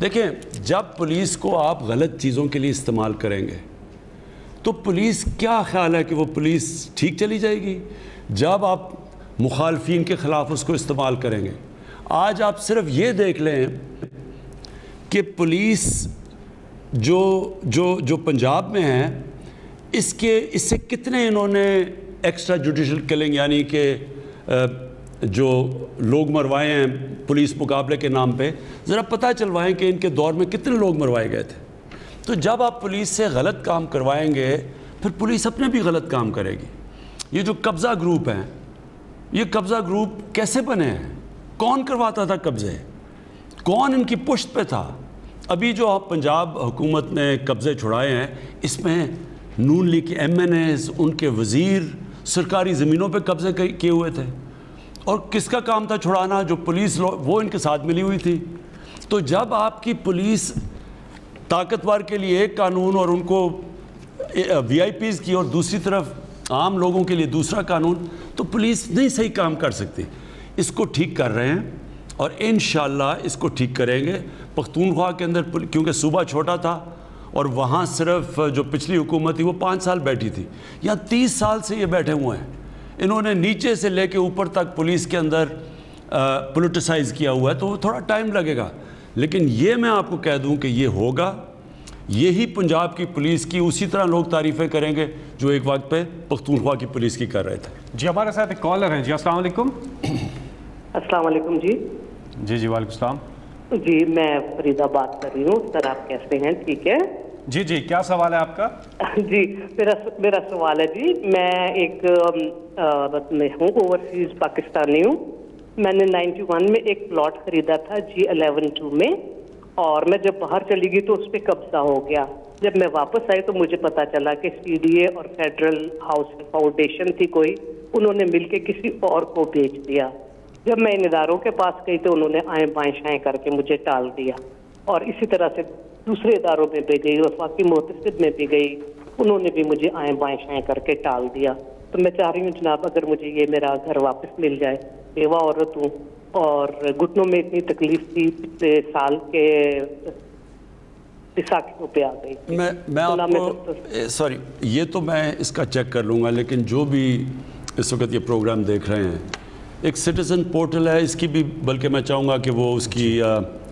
دیکھیں، جب پولیس کو آپ غلط چیزوں کے لیے استعمال کریں گے تو پولیس کیا خیال ہے کہ وہ پولیس ٹھیک چلی جائے گی؟ جب آپ مخالفین کے خلاف اس کو استعمال کریں گے. آج آپ صرف یہ دیکھ لیں کہ پولیس جو پنجاب میں ہے، اس سے کتنے انہوں نے ایکسٹرا جوڈیشل کلنگ، یعنی کہ جو لوگ مروائے ہیں پولیس مقابلے کے نام پہ، ذرا پتہ چلوائیں کہ ان کے دور میں کتنے لوگ مروائے گئے تھے. تو جب آپ پولیس سے غلط کام کروائیں گے پھر پولیس اپنے بھی غلط کام کرے گی. یہ جو قبضہ گروپ ہیں، یہ قبضہ گروپ کیسے بنے ہیں؟ کون کرواتا تھا قبضے؟ کون ان کی پشت پہ تھا؟ ابھی جو پنجاب حکومت نے قبضے چھڑائے ہیں، اس میں نون لیگ کے ایم این ایز، ان کے وزیر سرکاری زمینوں پہ قبضے کیے ہوئے تھے. اور کس کا کام تھا چھڑانا؟ جو پولیس وہ ان کے ساتھ ملی ہوئی تھی. تو جب آپ کی پولیس طاقتور کے لیے ایک قانون اور ان کو وی آئی پیز کی اور دوسری طرف عام لوگوں کے لیے دوسرا قانون، تو پولیس نہیں صحیح کام کر سکتی. اس کو ٹھیک کر رہے ہیں اور انشاءاللہ اس کو ٹھیک کریں گے. پختونخوا کے اندر کیونکہ صوبہ چھوٹا تھا اور وہاں صرف جو پچھلی حکومت تھی وہ 5 سال بیٹھی تھی، یہاں 30 سال سے یہ بیٹھے ہوئے ہیں. انہوں نے نیچے سے لے کے اوپر تک پولیس کے اندر پولیٹیسائز کیا ہوا ہے، تو تھوڑا ٹائم لگے گا. لیکن یہ میں آپ کو کہہ دوں کہ یہ ہوگا. یہی پنجاب کی پولیس کی اسی طرح لوگ تعریفیں کریں گے جو ایک وقت پہ پختونخوا کی پولیس کی کر رہے تھے. جی ہمارے ساتھ ایک کالر ہیں. جی السلام علیکم. السلام علیکم. جی جی وعلیکم السلام. جی میں فرید بات کر رہی ہوں. سر آپ کیسے ہیں؟ ٹھیک ہے. جی کیا سوال ہے آپ کا؟ جی میرا سوال ہے جی، میں ایک میں ہوں اوورسیز پاکستانی ہوں. میں نے 91 میں ایک پلاٹ خریدا تھا G11-2 میں، اور میں جب باہر چلی گئی تو اس پہ قبضہ ہو گیا. جب میں واپس آئی تو مجھے پتا چلا کہ CDA اور فیڈرل ہاؤس فاؤنڈیشن تھی کوئی، انہوں نے مل کے کسی اور کو بیچ دیا. جب میں ان اداروں کے پاس گئی تو انہوں نے آئیں بائیں شائیں کر کے مجھے ٹال دیا، اور اسی طرح سے دوسرے اداروں میں بھی گئی، وفاقی محتسب میں بھی گئی، انہوں نے بھی مجھے آئیں بائیں شائیں کر کے ٹال دیا. تو میں چاہ رہی ہوں جناب اگر مجھے یہ میرا گھر واپس مل جائے. بیوہ عورت ہوں اور گھٹنوں میں اتنی تکلیف تھی پچھلے سال کے بیساکھیوں پہ آ گئی. میں آپ کو سوری، یہ تو میں اس کا چیک کر لوں گا، لیکن جو بھی اس وقت یہ پروگرام دیکھ رہے ہیں، ایک سٹیزن پورٹل ہے، اس کی بھی بلکہ میں چاہوں گا کہ وہ اس کی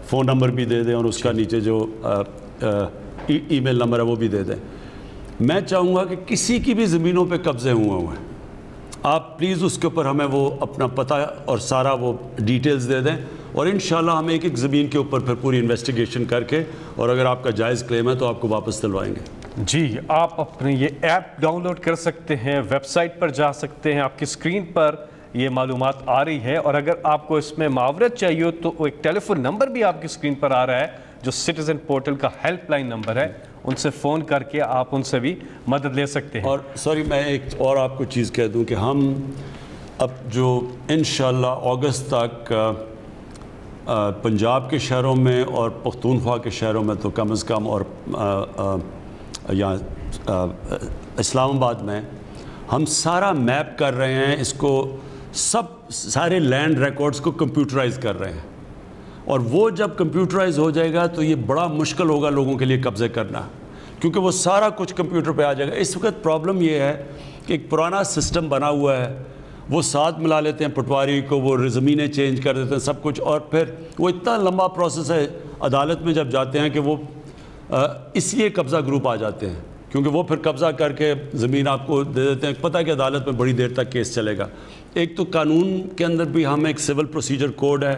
فون نمبر بھی دے دیں اور اس کا نیچے جو ای میل نمبر ہے وہ بھی دے دیں. میں چاہوں گا کہ کسی کی بھی زمینوں پہ قبضے ہوئے ہیں، آپ پلیز اس کے اوپر ہمیں وہ اپنا پتہ اور سارا وہ ڈیٹیلز دے دیں، اور انشاءاللہ ہم ایک زمین کے اوپر پھر پوری انویسٹیگیشن کر کے، اور اگر آپ کا جائز کلیم ہے تو آپ کو واپس دلوائیں گے. جی آپ اپنے یہ ایپ ڈاؤن لوڈ کر سکتے ہیں، ویب سائٹ پر جا سکتے ہیں، آپ کی اسکرین پر یہ معلومات آ رہی ہے. اور اگر آپ کو اس میں معاورت چاہیے تو ایک ٹیلی فون نمبر بھی آپ کی اسکرین پر آ رہا ہے جو سٹیزن پورٹل کا ہیلپ لائن نمبر ہے، ان سے فون کر کے آپ ان سے بھی مدد لے سکتے ہیں. اور سوری میں ایک اور آپ کو چیز کہہ دوں کہ ہم اب جو انشاءاللہ اگست تک پنجاب کے شہروں میں اور پختونخوا کے شہروں میں تو کم از کم، اور یہاں اسلام آباد میں ہم سارا میپ کر رہے ہیں، اس کو سارے لینڈ ریکارڈز کو کمپیوٹرائز کر رہے ہیں. اور وہ جب کمپیوٹرائز ہو جائے گا تو یہ بڑا مشکل ہوگا لوگوں کے لیے قبضے کرنا، کیونکہ وہ سارا کچھ کمپیوٹر پہ آ جائے گا. اس وقت پرابلم یہ ہے کہ ایک پرانا سسٹم بنا ہوا ہے، وہ ساتھ ملا لیتے ہیں پٹواری کو، وہ زمینیں چینج کر دیتے ہیں سب کچھ، اور پھر وہ اتنا لمبا پروسیس ہے عدالت میں جب جاتے ہیں کہ وہ اس لیے قبضہ گروپ آ جاتے ہیں کیونکہ وہ پھر قبضہ کر کے زمین آپ کو دے دیتے ہیں. پتہ ہے کہ عدالت میں بڑی دیر تک کیس چلے گا. ایک تو قانون کے اندر بھی ہم ایک سول پروسیجر کوڈ ہے,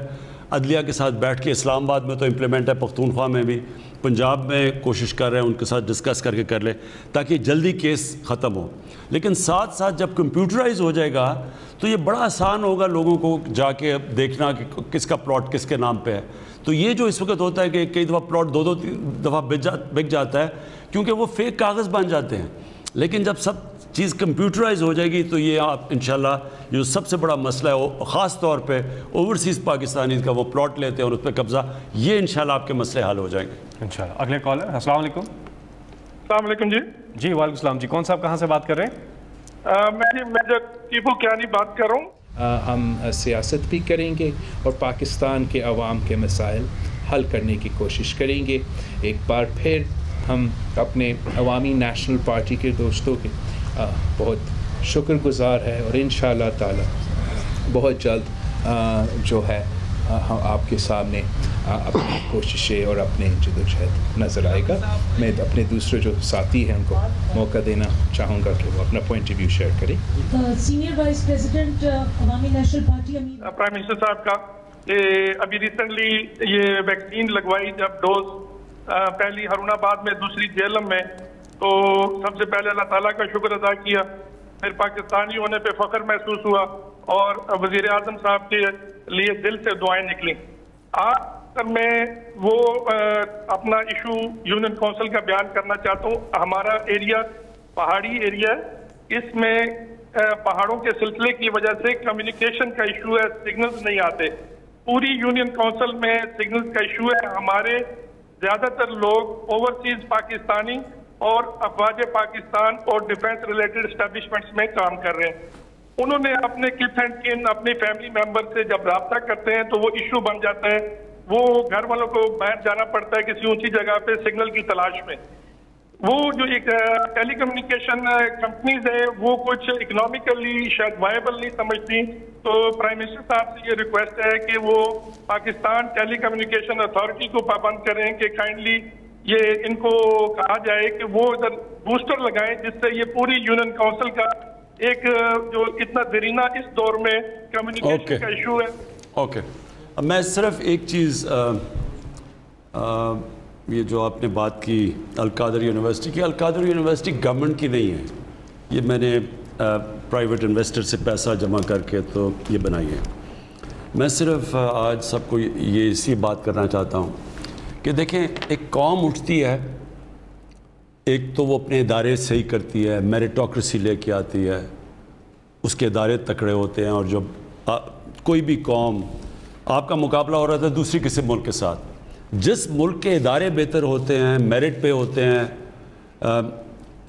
عدلیہ کے ساتھ بیٹھ کے, اسلام آباد میں تو امپلیمنٹ ہے, پختونخوا میں بھی, پنجاب میں کوشش کر رہے ہیں ان کے ساتھ ڈسکس کر کے کر لیں تاکہ جلدی کیس ختم ہو. لیکن ساتھ ساتھ جب کمپیوٹرائز ہو جائے گا تو یہ بڑا آسان ہوگا لوگوں کو جا کے دیکھنا کہ کس کا پلاٹ کس کے نام پہ ہے. تو یہ جو اس وقت ہوتا ہے کہ کئی دفعہ پلاٹ دو دفعہ بک جاتا ہے کیونکہ وہ فیک کاغذ بن جاتے ہیں. لیکن جب سب چیز کمپیوٹرائز ہو جائے گی تو یہ آپ انشاءاللہ جو سب سے بڑا مسئلہ ہے خاص طور پہ اوورسیز پاکستانی کا وہ پلاٹ لیتے ہیں اور اس پہ قبضہ, یہ انشاءاللہ آپ کے مسئلے حل ہو جائیں گے انشاءاللہ. اگلے کال ہے. السلام علیکم. السلام علیکم جی. جی وعلیکم السلام جی. کون صاحب کہاں سے بات کر رہے ہیں؟ میں میجر ٹیپو کیانی بات کر رہا ہوں. ہم سیاست بھی کریں گے اور پاکستان کے عوام کے مسائل حل کرنے کی کوشش کریں گے. ایک بار پھر ہم اپنے عوامی نیشنل پارٹی کے دوستوں کے بہت شکر گزار ہے اور انشاءاللہ تعالی بہت جلد جو ہے ہم آپ کے سامنے اپنی کوششیں اور اپنے جدوجہد نظر آئے گا. میں اپنے دوسرے جو ساتھی ہیں ان کو موقع دینا چاہوں گا کہ وہ اپنا پوائنٹ آف ویو شیئر کریں. سینئر وائس پریزیڈنٹ عوامی نیشنل پارٹی پرائم منسٹر صاحب کا ابھی ریسنٹلی یہ ویکسین لگوائی جب ڈوز پہلی ہارون آباد میں دوسری جیلم میں, تو سب سے پہلے اللہ تعالیٰ کا شکر ادا کیا, پھر پاکستانی ہونے پہ فخر محسوس ہوا اور وزیر اعظم صاحب کے لیے دل سے دعائیں نکلیں. آج میں وہ اپنا ایشو یونین کونسل کا بیان کرنا چاہتا ہوں. ہمارا ایریا پہاڑی ایریا ہے, اس میں پہاڑوں کے سلسلے کی وجہ سے کمیونیکیشن کا ایشو ہے, سگنلز نہیں آتے. پوری یونین کونسل میں سگنلز کا ایشو ہے. ہمارے زیادہ تر لوگ اوورسیز پاکستانی اور افواج پاکستان اور ڈیفنس ریلیٹڈ اسٹیبلشمنٹس میں کام کر رہے ہیں. انہوں نے اپنے کس اینڈ کن اپنے فیملی ممبر سے جب رابطہ کرتے ہیں تو وہ ایشو بن جاتا ہے. وہ گھر والوں کو باہر جانا پڑتا ہے کسی اونچی جگہ پہ سگنل کی تلاش میں. وہ جو ایک ٹیلی کمیونیکیشن کمپنیز ہے وہ کچھ اکنامیکلی شاید وائبل نہیں سمجھتی. تو پرائم منسٹر صاحب سے یہ ریکویسٹ ہے کہ وہ پاکستان ٹیلی کمیونیکیشن اتھارٹی کو پابند کریں کہ کائنڈلی یہ ان کو کہا جائے کہ وہ ادھر بوسٹر لگائیں جس سے یہ پوری یونین کونسل کا ایک جو اتنا دیرینہ اس دور میں کمیونیکیشن کا ایشو ہے. اوکے, میں صرف ایک چیز یہ جو آپ نے بات کی القادر یونیورسٹی کی, القادر یونیورسٹی گورنمنٹ کی نہیں ہے, یہ میں نے پرائیویٹ انویسٹر سے پیسہ جمع کر کے تو یہ بنائی ہے. میں صرف آج سب کو یہ اسی بات کرنا چاہتا ہوں کہ دیکھیں ایک قوم اٹھتی ہے, ایک تو وہ اپنے ادارے صحیح کرتی ہے, میریٹوکریسی لے کے آتی ہے, اس کے ادارے تکڑے ہوتے ہیں, اور جب کوئی بھی قوم آپ کا مقابلہ ہو رہا تھا دوسری کسی ملک کے ساتھ, جس ملک کے ادارے بہتر ہوتے ہیں, میرٹ پہ ہوتے ہیں,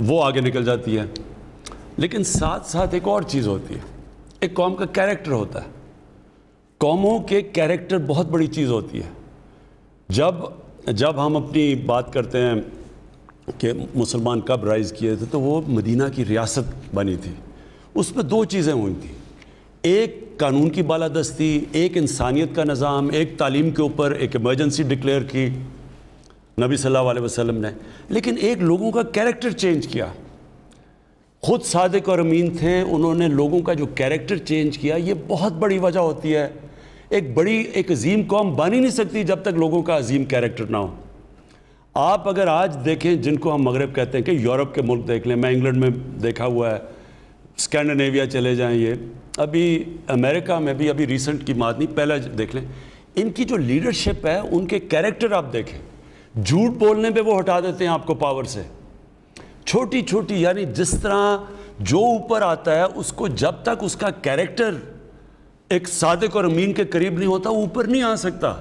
وہ آگے نکل جاتی ہے. لیکن ساتھ ساتھ ایک اور چیز ہوتی ہے, ایک قوم کا کیریکٹر ہوتا ہے. قوموں کے کیریکٹر بہت بڑی چیز ہوتی ہے. جب ہم اپنی بات کرتے ہیں کہ مسلمان کب رائز کیے تھے تو وہ مدینہ کی ریاست بنی تھی. اس میں دو چیزیں ہوئی تھیں, ایک قانون کی بالادستی, ایک انسانیت کا نظام, ایک تعلیم کے اوپر ایک ایمرجنسی ڈکلیئر کی نبی صلی اللہ علیہ وسلم نے, لیکن ایک لوگوں کا کیریکٹر چینج کیا. خود صادق اور امین تھے, انہوں نے لوگوں کا جو کیریکٹر چینج کیا. یہ بہت بڑی وجہ ہوتی ہے. ایک عظیم قوم بن ہی نہیں سکتی جب تک لوگوں کا عظیم کیریکٹر نہ ہو. آپ اگر آج دیکھیں جن کو ہم مغرب کہتے ہیں کہ یورپ کے ملک دیکھ لیں, میں انگلینڈ میں دیکھا ہوا ہے, اسکینڈینیویا چلے جائیں, یہ ابھی امریکہ میں بھی ابھی ریسنٹ کی بات نہیں, پہلے دیکھ لیں, ان کی جو لیڈرشپ ہے ان کے کیریکٹر آپ دیکھیں. جھوٹ بولنے پہ وہ ہٹا دیتے ہیں آپ کو پاور سے, چھوٹی چھوٹی, یعنی جس طرح جو اوپر آتا ہے اس کو جب تک اس کا کیریکٹر ایک صادق اور امین کے قریب نہیں ہوتا وہ اوپر نہیں آ سکتا.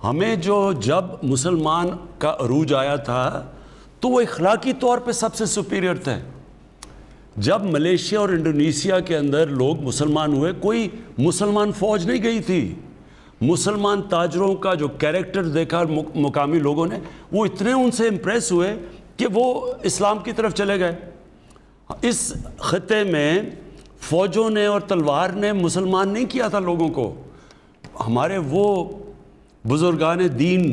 ہمیں جب مسلمان کا عروج آیا تھا تو وہ اخلاقی طور پہ سب سے سپیریئر تھے. جب ملیشیا اور انڈونیشیا کے اندر لوگ مسلمان ہوئے, کوئی مسلمان فوج نہیں گئی تھی. مسلمان تاجروں کا جو کیریکٹر دیکھا مقامی لوگوں نے, وہ اتنے ان سے امپریس ہوئے کہ وہ اسلام کی طرف چلے گئے. اس خطے میں فوجوں نے اور تلوار نے مسلمان نہیں کیا تھا لوگوں کو. ہمارے وہ بزرگان دین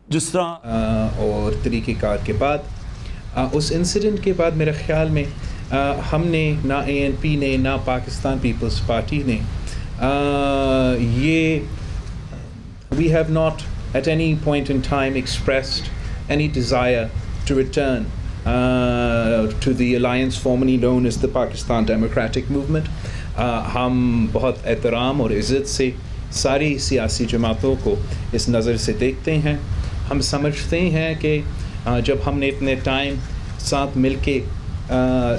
جس طرح اور طریقہ کار کے بعد اس انسیڈنٹ کے بعد میرے خیال میں ہم نے نہ ANP نے نہ پاکستان پیپلز پارٹی نے یہ we have not at any point in time expressed any desire to return to the alliance formerly known as the Pakistan Democratic Movement. ہم بہت احترام اور عزت سے ساری سیاسی جماعتوں کو اس نظر سے دیکھتے ہیں. ہم سمجھتے ہیں کہ جب ہم نے اتنے ٹائم ساتھ مل کے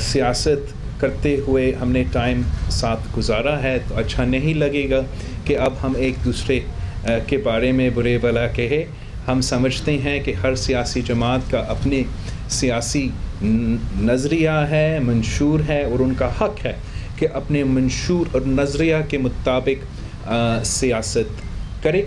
سیاست کرتے ہوئے ہم نے ٹائم ساتھ گزارا ہے تو اچھا نہیں لگے گا کہ اب ہم ایک دوسرے کے بارے میں برے بھلا کہے. ہم سمجھتے ہیں کہ ہر سیاسی جماعت کا اپنے سیاسی نظریہ ہے, منشور ہے, اور ان کا حق ہے کہ اپنے منشور اور نظریہ کے مطابق سیاست کرے.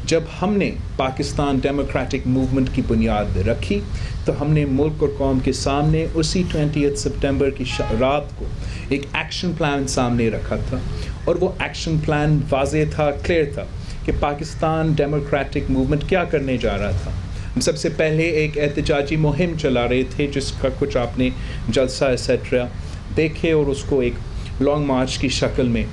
جب ہم نے پاکستان ڈیموکریٹک موومنٹ کی بنیاد رکھی تو ہم نے ملک اور قوم کے سامنے اسی 20 سپٹمبر کی رات کو ایک ایکشن پلان سامنے رکھا تھا, اور وہ ایکشن پلان واضح تھا, کلیئر تھا کہ پاکستان ڈیموکریٹک موومنٹ کیا کرنے جا رہا تھا. ہم سب سے پہلے ایک احتجاجی مہم چلا رہے تھے جس کا کچھ آپ نے جلسہ ایسیٹرا دیکھے, اور اس کو ایک لانگ مارچ کی شکل میں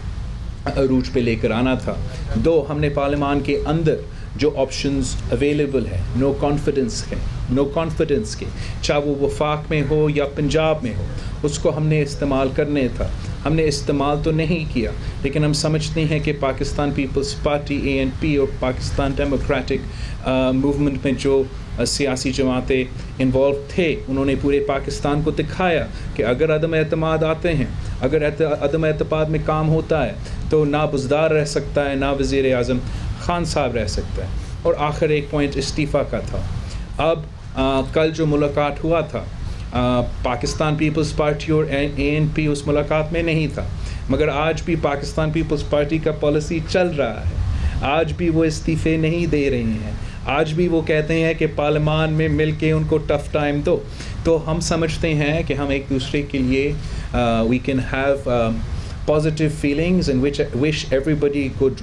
عروج پہ لے کر آنا تھا. دو, ہم نے پارلیمان کے اندر جو آپشنز اویلیبل ہے, نو کانفیڈنس کے, چاہے وہ وفاق میں ہو یا پنجاب میں ہو, اس کو ہم نے استعمال کرنے تھا. ہم نے استعمال تو نہیں کیا, لیکن ہم سمجھتے ہیں کہ پاکستان پیپلز پارٹی ANP اور پاکستان ڈیموکریٹک موومنٹ میں جو سیاسی جماعتیں انوالو تھے انہوں نے پورے پاکستان کو دکھایا کہ اگر عدم اعتماد آتے ہیں, اگر عدم اعتماد میں کام ہوتا ہے تو نہ بزدار رہ سکتا ہے, نہ وزیر اعظم خان صاحب رہ سکتا ہے. اور آخر ایک پوائنٹ استعفیٰ کا تھا. اب کل جو ملاقات ہوا تھا, پاکستان پیپلز پارٹی اور ANP اس ملاقات میں نہیں تھا, مگر آج بھی پاکستان پیپلز پارٹی کا پالیسی چل رہا ہے. آج بھی وہ استعفے نہیں دے رہے ہیں, آج بھی وہ کہتے ہیں کہ پارلیمان میں مل کے ان کو ٹف ٹائم دو. تو ہم سمجھتے ہیں کہ ہم ایک دوسرے کے لیے we can have positive feelings and wish everybody good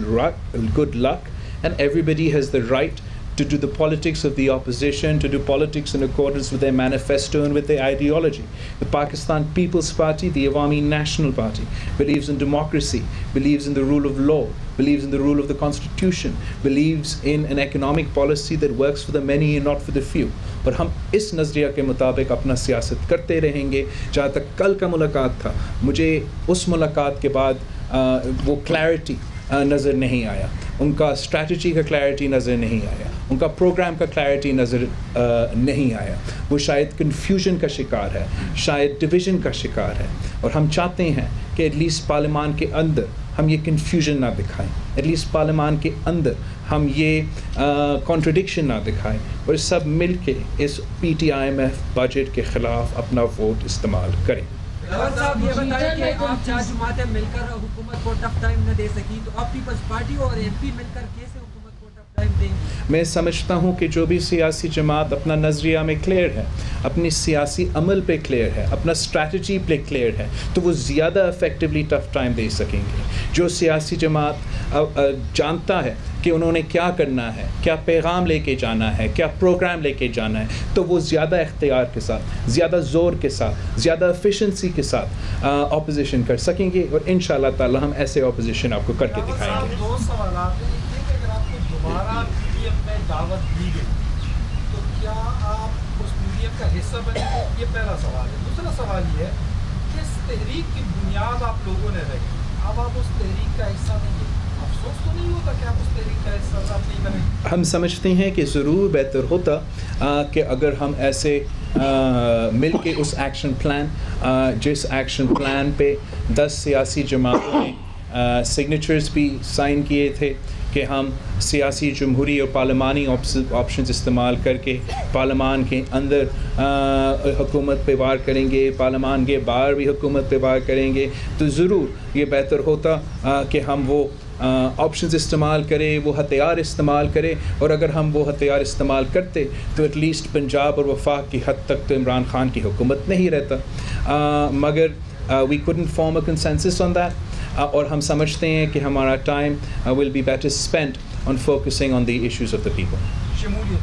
luck, and everybody has the right to do the politics of the opposition, to do politics in accordance with their manifesto and with their ideology. The Pakistan People's Party, the Awami National Party, believes in democracy, believes in the rule of law, believes in the rule of the constitution, believes in an economic policy that works for the many and not for the few. اور ہم اس نظریہ کے مطابق اپنا سیاست کرتے رہیں گے. جہاں تک کل کا ملاقات تھا, مجھے اس ملاقات کے بعد وہ کلیئرٹی نظر نہیں آیا, ان کا اسٹریٹجی کا کلیئرٹی نظر نہیں آیا, ان کا پروگرام کا کلیئرٹی نظر نہیں آیا. وہ شاید کنفیوژن کا شکار ہے, شاید ڈویژن کا شکار ہے, اور ہم چاہتے ہیں کہ ایٹ لیسٹ پارلیمان کے اندر ہم یہ کنفیوژن نہ دکھائیں, ایٹ لیسٹ پارلیمان کے اندر ہم یہ کانٹرڈکشن نہ دکھائیں, اور سب مل کے اس PTIMF بجٹ کے خلاف اپنا ووٹ استعمال کریں. صاحب یہ بتائیں کہ آپ 4 جماعتیں مل کر حکومت کو ٹف ٹائم نہ دے سکی, تو آپ پیپلز پارٹی اور MP مل کر کیسے حکومت کو ٹف ٹائم دیں گے؟ میں سمجھتا ہوں کہ جو بھی سیاسی جماعت اپنا نظریہ میں کلیئر ہے, اپنی سیاسی عمل پہ کلیئر ہے, اپنا اسٹریٹجی پہ کلیئر ہے, تو وہ زیادہ افیکٹولی ٹف ٹائم دے سکیں گے. جو سیاسی جماعت جانتا ہے کہ انہوں نے کیا کرنا ہے, کیا پیغام لے کے جانا ہے, کیا پروگرام لے کے جانا ہے, تو وہ زیادہ اختیار کے ساتھ, زیادہ زور کے ساتھ, زیادہ ایفیشنسی کے ساتھ اپوزیشن کر سکیں گے, اور انشاءاللہ تعالی ہم ایسے اپوزیشن آپ کو کر کے دکھائیں گے. 2 سوالات ہیں. کہ اگر آپ کو دوبارہ PDM میں دعوت دی گئی تو کیا آپ اس PDM کا حصہ بنیں گے؟ یہ پہلا سوال ہے. دوسرا سوال یہ ہے کہ اس تحریک کی بنیاد آپ لوگوں نے رکھی, اب آپ اس تحریک کا حصہ نہیں ہیں, افسوس تو نہیں ہوتا کہ آپ اس تحریک کا حصہ نہیں بنیں؟ ہم سمجھتے ہیں کہ ضرور بہتر ہوتا کہ اگر ہم ایسے مل کے اس ایکشن پلان, جس ایکشن پلان پہ 10 سیاسی جماعتوں نے سگنیچرز بھی سائن کیے تھے کہ ہم سیاسی جمہوری اور پارلیمانی آپشنز استعمال کر کے پارلیمان کے اندر حکومت پہ وار کریں گے, پارلیمان کے باہر بھی حکومت پہ وار کریں گے, تو ضرور یہ بہتر ہوتا کہ ہم وہ آپشنز استعمال کریں, وہ ہتھیار استعمال کریں. اور اگر ہم وہ ہتھیار استعمال کرتے تو ایٹ لیسٹ پنجاب اور وفاق کی حد تک تو عمران خان کی حکومت نہیں رہتا. مگر وی couldn't form a consensus on that, اور ہم سمجھتے ہیں کہ ہمارا time will be better spent on focusing on the issues of the people. شمولیت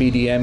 PDM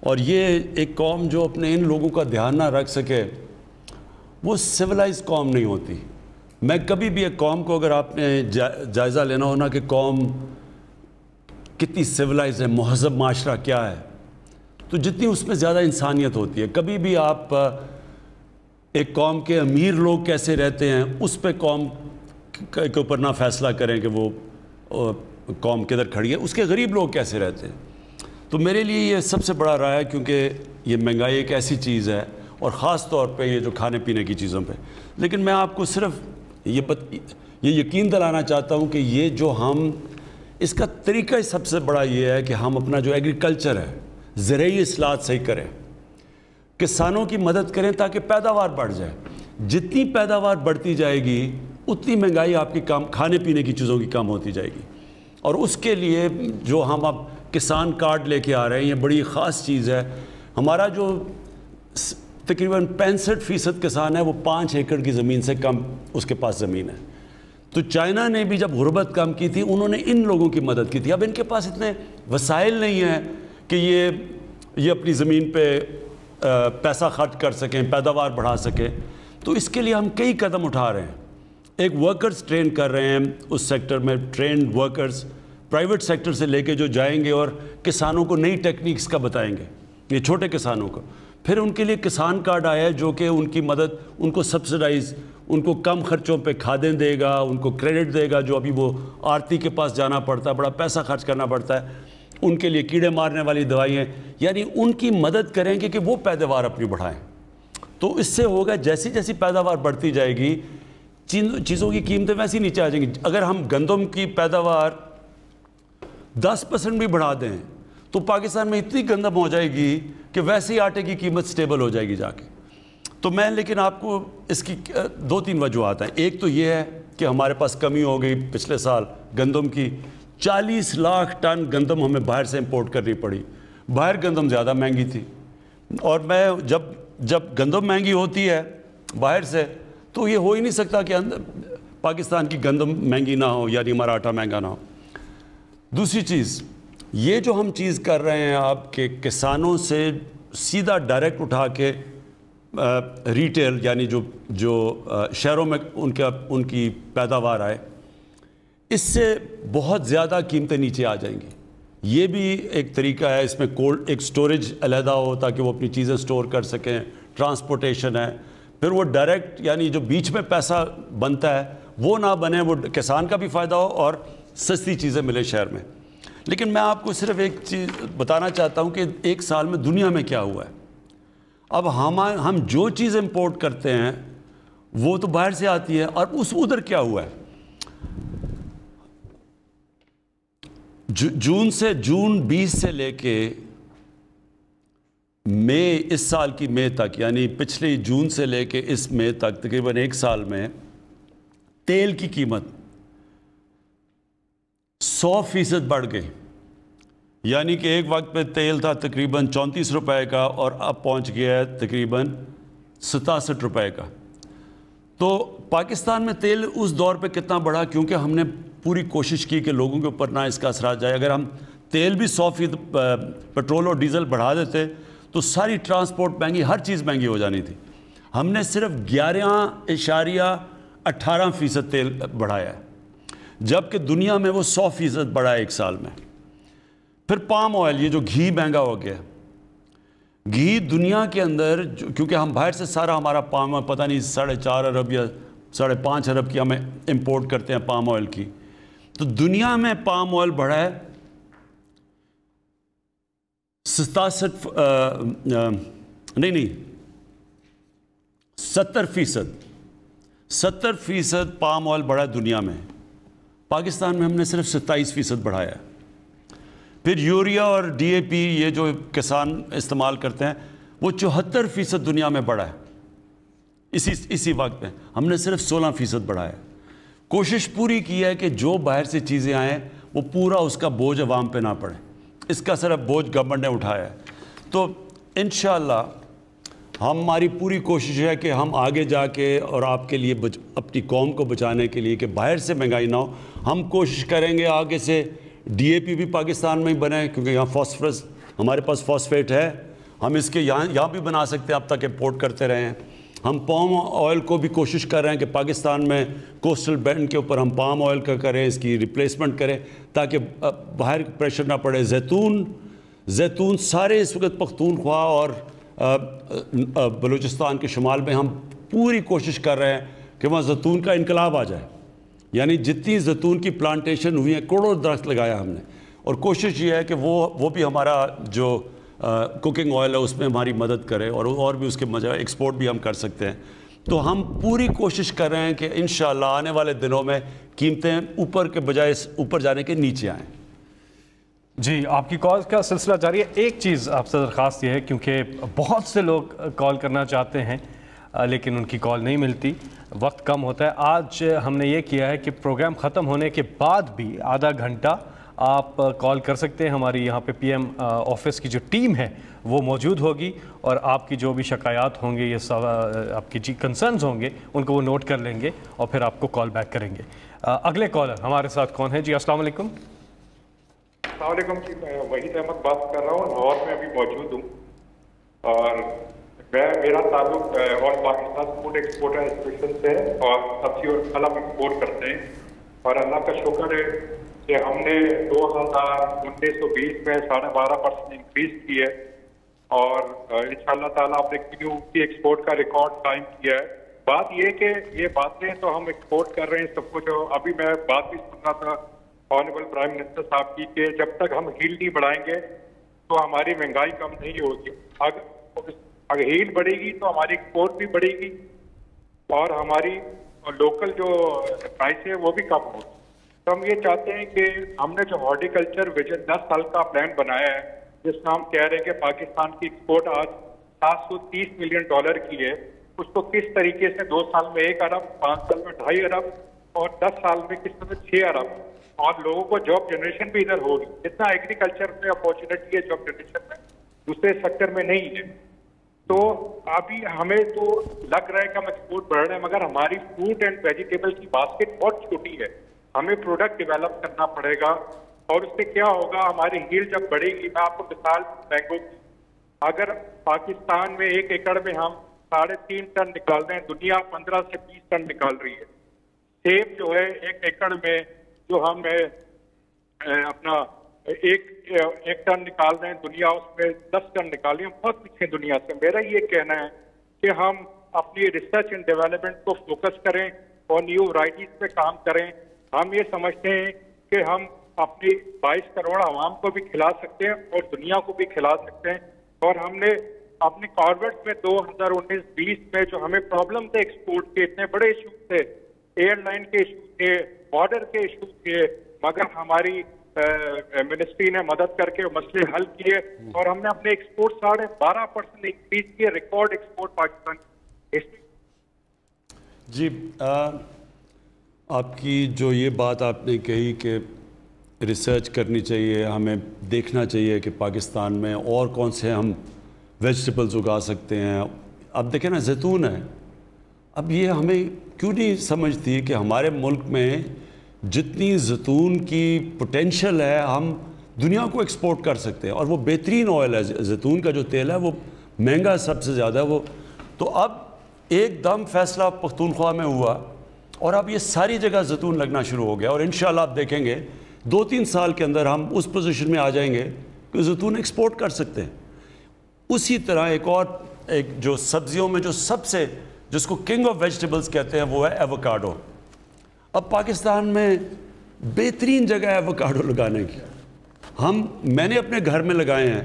اور یہ ایک قوم جو اپنے ان لوگوں کا دھیان نہ رکھ سکے وہ سویلائز قوم نہیں ہوتی. میں کبھی بھی ایک قوم کو اگر آپ نے جائزہ لینا ہونا کہ قوم کتنی سویلائز ہے, مہذب معاشرہ کیا ہے, تو جتنی اس میں زیادہ انسانیت ہوتی ہے. کبھی بھی آپ ایک قوم کے امیر لوگ کیسے رہتے ہیں اس پہ قوم کے اوپر نہ فیصلہ کریں کہ وہ قوم کدھر کھڑی ہے, اس کے غریب لوگ کیسے رہتے ہیں. تو میرے لیے یہ سب سے بڑا رائے ہے, کیونکہ یہ مہنگائی ایک ایسی چیز ہے, اور خاص طور پہ یہ جو کھانے پینے کی چیزوں پہ. لیکن میں آپ کو صرف یہ یقین دلانا چاہتا ہوں کہ یہ جو ہم اس کا طریقہ سب سے بڑا یہ ہے کہ ہم اپنا جو ایگریکلچر ہے, زرعی اصلاحات صحیح کریں, کسانوں کی مدد کریں تاکہ پیداوار بڑھ جائے. جتنی پیداوار بڑھتی جائے گی اتنی مہنگائی آپ کی کھانے پینے کی چیزوں کی کم ہوتی جائے گی. اور اس کے لیے جو ہم اب کسان کارڈ لے کے آ رہے ہیں, یہ بڑی خاص چیز ہے. ہمارا جو تقریباً 65% کسان ہے وہ 5 ایکڑ کی زمین سے کم اس کے پاس زمین ہے. تو چائنا نے بھی جب غربت کم کی تھی انہوں نے ان لوگوں کی مدد کی تھی. اب ان کے پاس اتنے وسائل نہیں ہیں کہ یہ اپنی زمین پہ پیسہ خرچ کر سکیں, پیداوار بڑھا سکیں. تو اس کے لیے ہم کئی قدم اٹھا رہے ہیں. ایک ورکرز ٹرین کر رہے ہیں اس سیکٹر میں, ٹرینڈ ورکرز پرائیویٹ سیکٹر سے لے کے جو جائیں گے اور کسانوں کو نئی ٹیکنیکس کا بتائیں گے, یہ چھوٹے کسانوں کو. پھر ان کے لیے کسان کارڈ آیا ہے جو کہ ان کی مدد, ان کو سبسڈائز, ان کو کم خرچوں پہ کھادیں دے گا, ان کو کریڈٹ دے گا. جو ابھی وہ آرتی کے پاس جانا پڑتا ہے, بڑا پیسہ خرچ کرنا پڑتا ہے, ان کے لیے کیڑے مارنے والی دوائیں, یعنی ان کی مدد کریں گے کہ وہ پیداوار اپنی بڑھائیں. تو اس سے ہوگا جیسی جیسی پیداوار بڑھتی جائے گی چیزوں کی قیمتیں ویسی نیچے آ جائیں گی. اگر ہم گندم کی پیداوار 10% بھی بڑھا دیں تو پاکستان میں اتنی گندم ہو جائے گی کہ ویسے ہی آٹے کی قیمت سٹیبل ہو جائے گی جا کے. تو میں لیکن آپ کو اس کی 2-3 وجوہات ہیں. ایک تو یہ ہے کہ ہمارے پاس کمی ہو گئی پچھلے سال گندم کی, 40 لاکھ ٹن گندم ہمیں باہر سے امپورٹ کرنی پڑی. باہر گندم زیادہ مہنگی تھی, اور میں جب گندم مہنگی ہوتی ہے باہر سے تو یہ ہو ہی نہیں سکتا کہ پاکستان کی گندم مہنگی نہ ہو, یعنی ہمارا آٹا مہنگا نہ ہو. دوسری چیز یہ جو ہم چیز کر رہے ہیں آپ کے کسانوں سے سیدھا ڈائریکٹ اٹھا کے ریٹیل, یعنی جو شہروں میں ان کی پیداوار آئے, اس سے بہت زیادہ قیمتیں نیچے آ جائیں گی. یہ بھی ایک طریقہ ہے. اس میں ایک سٹوریج علیحدہ ہو تاکہ وہ اپنی چیزیں سٹور کر سکیں, ٹرانسپورٹیشن ہے. پھر وہ ڈائریکٹ یعنی جو بیچ میں پیسہ بنتا ہے وہ نہ بنے, وہ کسان کا بھی فائدہ ہو اور سستی چیزیں ملے شہر میں. لیکن میں آپ کو صرف ایک چیز بتانا چاہتا ہوں کہ 1 سال میں دنیا میں کیا ہوا ہے. اب ہم جو چیز امپورٹ کرتے ہیں وہ تو باہر سے آتی ہے, اور ادھر کیا ہوا ہے. جون 20 سے لے کے مئی, اس سال کی مئی تک, یعنی پچھلے جون سے لے کے اس مئی تک تقریباً 1 سال میں تیل کی قیمت 100% بڑھ گئی. یعنی کہ ایک وقت پہ تیل تھا تقریباً 34 روپے کا اور اب پہنچ گیا ہے تقریباً 67 روپے کا. تو پاکستان میں تیل اس دور پہ کتنا بڑھا, کیونکہ ہم نے پوری کوشش کی کہ لوگوں کے اوپر نہ اس کا اثرات جائے. اگر ہم تیل بھی 100% پیٹرول اور ڈیزل بڑھا دیتے تو ساری ٹرانسپورٹ مہنگی, ہر چیز مہنگی ہو جانی تھی. ہم نے صرف 11.18% تیل بڑھایا ہے, جبکہ دنیا میں وہ 100% بڑھا ہے 1 سال میں. پھر پام آئل, یہ جو گھی مہنگا ہو گیا. گھی دنیا کے اندر کیونکہ ہم باہر سے سارا ہمارا پام آئل پتہ نہیں 4.5 ارب یا 5.5 ارب کی ہمیں امپورٹ کرتے ہیں پام آئل کی. تو دنیا میں پام آئل بڑھا ہے 70% پام آئل بڑھا ہے دنیا میں. پاکستان میں ہم نے صرف 27% بڑھایا ہے. پھر یوریا اور ڈی اے پی یہ جو کسان استعمال کرتے ہیں وہ 74% دنیا میں بڑھا ہے. اسی وقت میں ہم نے صرف 16% بڑھایا. کوشش پوری کی ہے کہ جو باہر سے چیزیں آئیں وہ پورا اس کا بوجھ عوام پہ نہ پڑے. اس کا صرف بوجھ گورنمنٹ نے اٹھایا ہے. تو انشاءاللہ ہماری پوری کوشش ہے کہ ہم آگے جا کے اور آپ کے لیے اپنی قوم کو بچانے کے لیے کہ باہر سے مہنگائی نہ ہو, ہم کوشش کریں گے آگے سے ڈی اے پی بھی پاکستان میں ہی بنے, کیونکہ یہاں فاسفورس ہمارے پاس فاسفیٹ ہے, ہم اس کے یہاں بھی بنا سکتے ہیں، اب تک امپورٹ کرتے رہے ہیں. ہم پام آئل کو بھی کوشش کر رہے ہیں کہ پاکستان میں کوسٹل بینڈ کے اوپر ہم پام آئل کا کریں، اس کی ریپلیسمنٹ کریں تاکہ باہر پریشر نہ پڑے. زیتون سارے اس وقت پختونخوا اور بلوچستان کے شمال میں ہم پوری کوشش کر رہے ہیں کہ وہاں زیتون کا انقلاب آ جائے. یعنی جتنی زیتون کی پلانٹیشن ہوئی ہیں، کروڑوں درخت لگایا ہم نے، اور کوشش یہ ہے کہ وہ بھی ہمارا جو کوکنگ آئل ہے اس میں ہماری مدد کرے، اور بھی اس کے ایکسپورٹ بھی ہم کر سکتے ہیں. تو ہم پوری کوشش کر رہے ہیں کہ انشاءاللہ آنے والے دنوں میں قیمتیں اوپر کے بجائے اوپر جانے کے نیچے آئیں. جی، آپ کی کال کا سلسلہ جاری ہے. ایک چیز آپ سے درخواست یہ ہے، کیونکہ بہت سے لوگ کال کرنا چاہتے ہیں لیکن ان کی کال نہیں ملتی، وقت کم ہوتا ہے. آج ہم نے یہ کیا ہے کہ پروگرام ختم ہونے کے بعد بھی آدھا گھنٹہ آپ کال کر سکتے ہیں. ہماری یہاں پہ پی ایم آفس کی جو ٹیم ہے وہ موجود ہوگی، اور آپ کی جو بھی شکایات ہوں گے، یہ آپ کی کنسرنز ہوں گے، ان کو وہ نوٹ کر لیں گے اور پھر آپ کو کال بیک کریں گے. اگلے کالر ہمارے ساتھ کون ہے؟ جی السلام علیکم. السلام علیکم جی، میں وحید احمد بات کر رہا ہوں، لاہور میں ابھی موجود ہوں. اور میرا تعلق آل پاکستان فوڈ ایکسپورٹر ایسوسیشن سے ہے، اور سبزی اور پھل ہم ایکسپورٹ کرتے ہیں. اور اللہ کا شکر ہے کہ ہم نے 2019-20 میں 12.5% انکریز کی ہے، اور انشاءاللہ تعالیٰ ہم نے کیو کی ایکسپورٹ کا ریکارڈ قائم کیا ہے. بات یہ کہ یہ باتیں تو ہم ایکسپورٹ کر رہے ہیں سب کچھ. ابھی میں بات بھی سن رہا تھا آنریبل پرائم منسٹر صاحب کی کہ جب تک ہم ہیل نہیں بڑھائیں گے تو ہماری مہنگائی کم نہیں ہوگی. اگر ہیل بڑھے گی تو ہماری ایکسپورٹ بھی بڑھے گی اور ہماری لوکل جو پرائس ہے وہ بھی کم ہوگی. تو ہم یہ چاہتے ہیں کہ ہم نے جو ہارٹیکلچر ویژن 10 سال کا پلان بنایا ہے، جس میں ہم کہہ رہے ہیں کہ پاکستان کی ایکسپورٹ آج $730 ملین کی ہے، اس کو کس طریقے سے 2 سال میں 1 ارب، 5 سال میں 2.5 ارب اور 10 سال میں کس طرح 6 ارب، اور لوگوں کو جاب جنریشن بھی ادھر ہوگی. جتنا ایگریکلچر میں اپارچونیٹی ہے جاب جنریشن میں، دوسرے سیکٹر میں نہیں ہے. تو ابھی ہمیں تو لگ رہا ہے کہ ہم ایکسپورٹ بڑھ رہے ہیں، مگر ہماری فروٹ اینڈ ویجیٹیبل کی باسکٹ بہت چھوٹی ہے. ہمیں پروڈکٹ ڈیولپ کرنا پڑے گا، اور اس سے کیا ہوگا، ہماری ہیل جب بڑھے گی. میں آپ کو مثال مینگو کی، اگر پاکستان میں 1 ایکڑ میں ہم 3.5 ٹن نکال رہے ہیں، دنیا 15 سے 20 ٹن نکال رہی ہے. سیب جو ہے 1 ایکڑ میں جو ہم اپنا 1 ٹن نکال رہے ہیں، دنیا اس میں 10 ٹن نکال رہی ہے. ہم بہت پیچھے دنیا سے. میرا یہ کہنا ہے کہ ہم اپنی ریسرچ اینڈ ڈیولپمنٹ کو فوکس کریں اور نیو ورائٹیز پہ کام کریں. ہم یہ سمجھتے ہیں کہ ہم اپنی 22 کروڑ عوام کو بھی کھلا سکتے ہیں اور دنیا کو بھی کھلا سکتے ہیں. اور ہم نے اپنے کاربیٹ میں 2019-20 میں جو ہمیں پرابلم تھے ایکسپورٹ کے، اتنے بڑے ایشو تھے، ایئر لائن کے ایشو تھے، بارڈر کے ایشو تھے، مگر ہماری منسٹری نے مدد کر کے مسئلے حل کیے، اور ہم نے اپنے ایکسپورٹ 12.5% انکریز کیے، ریکارڈ ایکسپورٹ پاکستان. جی، آپ کی جو یہ بات آپ نے کہی کہ ریسرچ کرنی چاہیے، ہمیں دیکھنا چاہیے کہ پاکستان میں اور کون سے ہم ویجیٹیبلز اگا سکتے ہیں. اب دیکھیں نا، زیتون ہے. اب یہ ہمیں کیوں نہیں سمجھتی کہ ہمارے ملک میں جتنی زیتون کی پوٹینشل ہے ہم دنیا کو ایکسپورٹ کر سکتے ہیں، اور وہ بہترین آئل ہے. زیتون کا جو تیل ہے وہ مہنگا سب سے زیادہ ہے وہ. تو اب ایک دم فیصلہ پختونخوا میں ہوا، اور اب یہ ساری جگہ زیتون لگنا شروع ہو گیا، اور انشاءاللہ آپ دیکھیں گے 2-3 سال کے اندر ہم اس پوزیشن میں آ جائیں گے کہ زیتون ایکسپورٹ کر سکتے ہیں. اسی طرح ایک جو سبزیوں میں جو سب سے، جس کو کنگ آف ویجیٹیبلز کہتے ہیں، وہ ہے ایووکاڈو. اب پاکستان میں بہترین جگہ ہے ایووکاڈو لگانے کی. میں نے اپنے گھر میں لگائے ہیں،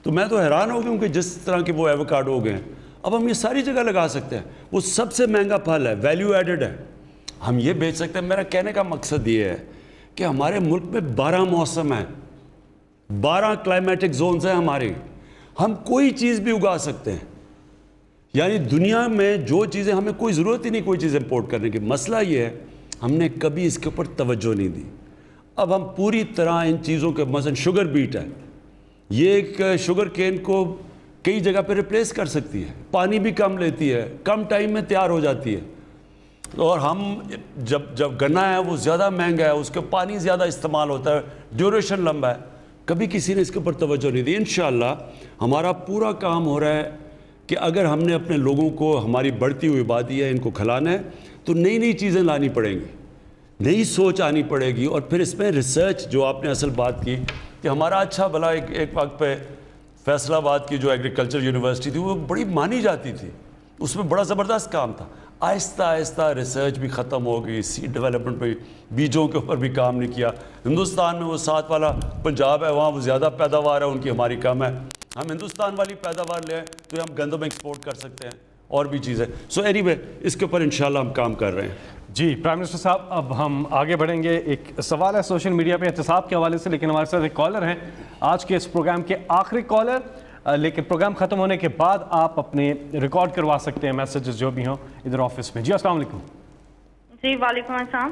تو میں تو حیران ہو گیا ہوں کہ جس طرح کے وہ ایووکاڈو ہو گئے ہیں. اب ہم یہ ساری جگہ لگا سکتے ہیں. وہ سب سے مہنگا پھل ہے، ویلیو ایڈڈ ہے، ہم یہ بیچ سکتے ہیں. میرا کہنے کا مقصد یہ ہے کہ ہمارے ملک میں 12 موسم ہیں، 12 کلائمیٹک زونز ہیں ہمارے. ہم کوئی چیز بھی اگا سکتے ہیں. یعنی دنیا میں جو چیزیں، ہمیں کوئی ضرورت ہی نہیں کوئی چیز امپورٹ کرنے کی. مسئلہ یہ ہے ہم نے کبھی اس کے اوپر توجہ نہیں دی. اب ہم پوری طرح ان چیزوں کے، مثلا شوگر بیٹ ہے، یہ ایک شوگر کین کو کئی جگہ پہ ریپلیس کر سکتی ہے، پانی بھی کم لیتی ہے، کم ٹائم میں تیار ہو جاتی ہے. اور ہم جب گنا ہے وہ زیادہ مہنگا ہے، اس کے پانی زیادہ استعمال ہوتا ہے، ڈیوریشن لمبا ہے. کبھی کسی نے اس کے اوپر توجہ نہیں دی. انشاءاللہ ہمارا پورا کام ہو رہا ہے کہ اگر ہم نے اپنے لوگوں کو, ہماری بڑھتی ہوئی آبادی ہے, ان کو کھلانا ہے تو نئی نئی چیزیں لانی پڑیں گی, نئی سوچ آنی پڑے گی. اور پھر اس میں ریسرچ, جو آپ نے اصل بات کی کہ ہمارا اچھا بھلا ایک وقت پہ فیصل آباد کی جو ایگریکلچر یونیورسٹی تھی وہ بڑی مانی جاتی تھی, اس میں بڑا زبردست کام تھا. آہستہ آہستہ ریسرچ بھی ختم ہو گئی, سیڈ ڈیولپمنٹ پہ, بیجوں کے اوپر بھی کام نہیں کیا. ہندوستان میں وہ 7 والا پنجاب ہے, وہاں وہ زیادہ پیداوار ہے ان کی, ہماری کم ہے. ہم ہندوستان والی پیداوار لیں تو ہم گندم ایکسپورٹ کر سکتے ہیں اور بھی چیزیں. سو اینی وے اس کے اوپر انشاءاللہ ہم کام کر رہے ہیں. جی پرائم منسٹر صاحب, اب ہم آگے بڑھیں گے. ایک سوال ہے سوشل میڈیا پہ احتساب کے حوالے سے, لیکن ہمارے ساتھ ایک کالر ہیں, آج کے اس پروگرام کے آخری کالر, لیکن پروگرام ختم ہونے کے بعد آپ اپنے ریکارڈ کروا سکتے ہیں میسیجز جو بھی ہوں ادھر آفس میں. جی السلام علیکم. جی وعلیکم السلام.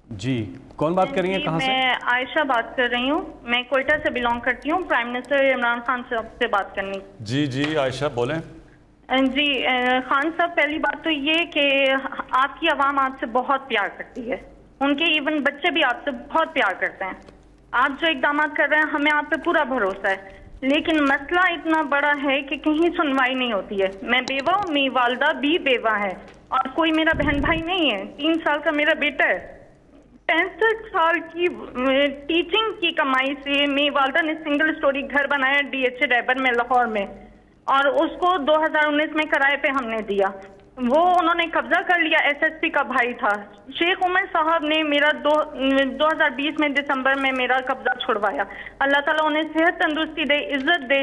جی کون بات کر رہی ہیں, کہاں سے؟ میں عائشہ بات کر رہی ہوں, میں کوئٹہ سے بلانگ کرتی ہوں. پرائم منسٹر عمران خان صاحب سے بات کرنی. جی جی عائشہ بولیں. جی خان صاحب, پہلی بات تو یہ کہ آپ کی عوام آپ سے بہت پیار کرتی ہے, ان کے ایون بچے بھی آپ سے بہت پیار کرتے ہیں. آپ جو اقدامات کر رہے ہیں ہمیں آپ پہ پورا بھروسہ ہے, لیکن مسئلہ اتنا بڑا ہے کہ کہیں سنوائی نہیں ہوتی ہے. میں بیوہ ہوں, میری والدہ بھی بیوہ ہے, اور کوئی میرا بہن بھائی نہیں ہے. 3 سال کا میرا بیٹا ہے. 65 سال کی ٹیچنگ کی کمائی سے میری والدہ نے سنگل سٹوری گھر بنایا DH ڈیبر میں لاہور میں, اور اس کو 2019 میں کرائے پہ ہم نے دیا. وہ انہوں نے قبضہ کر لیا, SSP کا بھائی تھا. شیخ عمر صاحب نے میرا 2020 میں دسمبر میں میرا قبضہ چھڑوایا. اللہ تعالیٰ انہیں صحت تندرستی دے, عزت دے,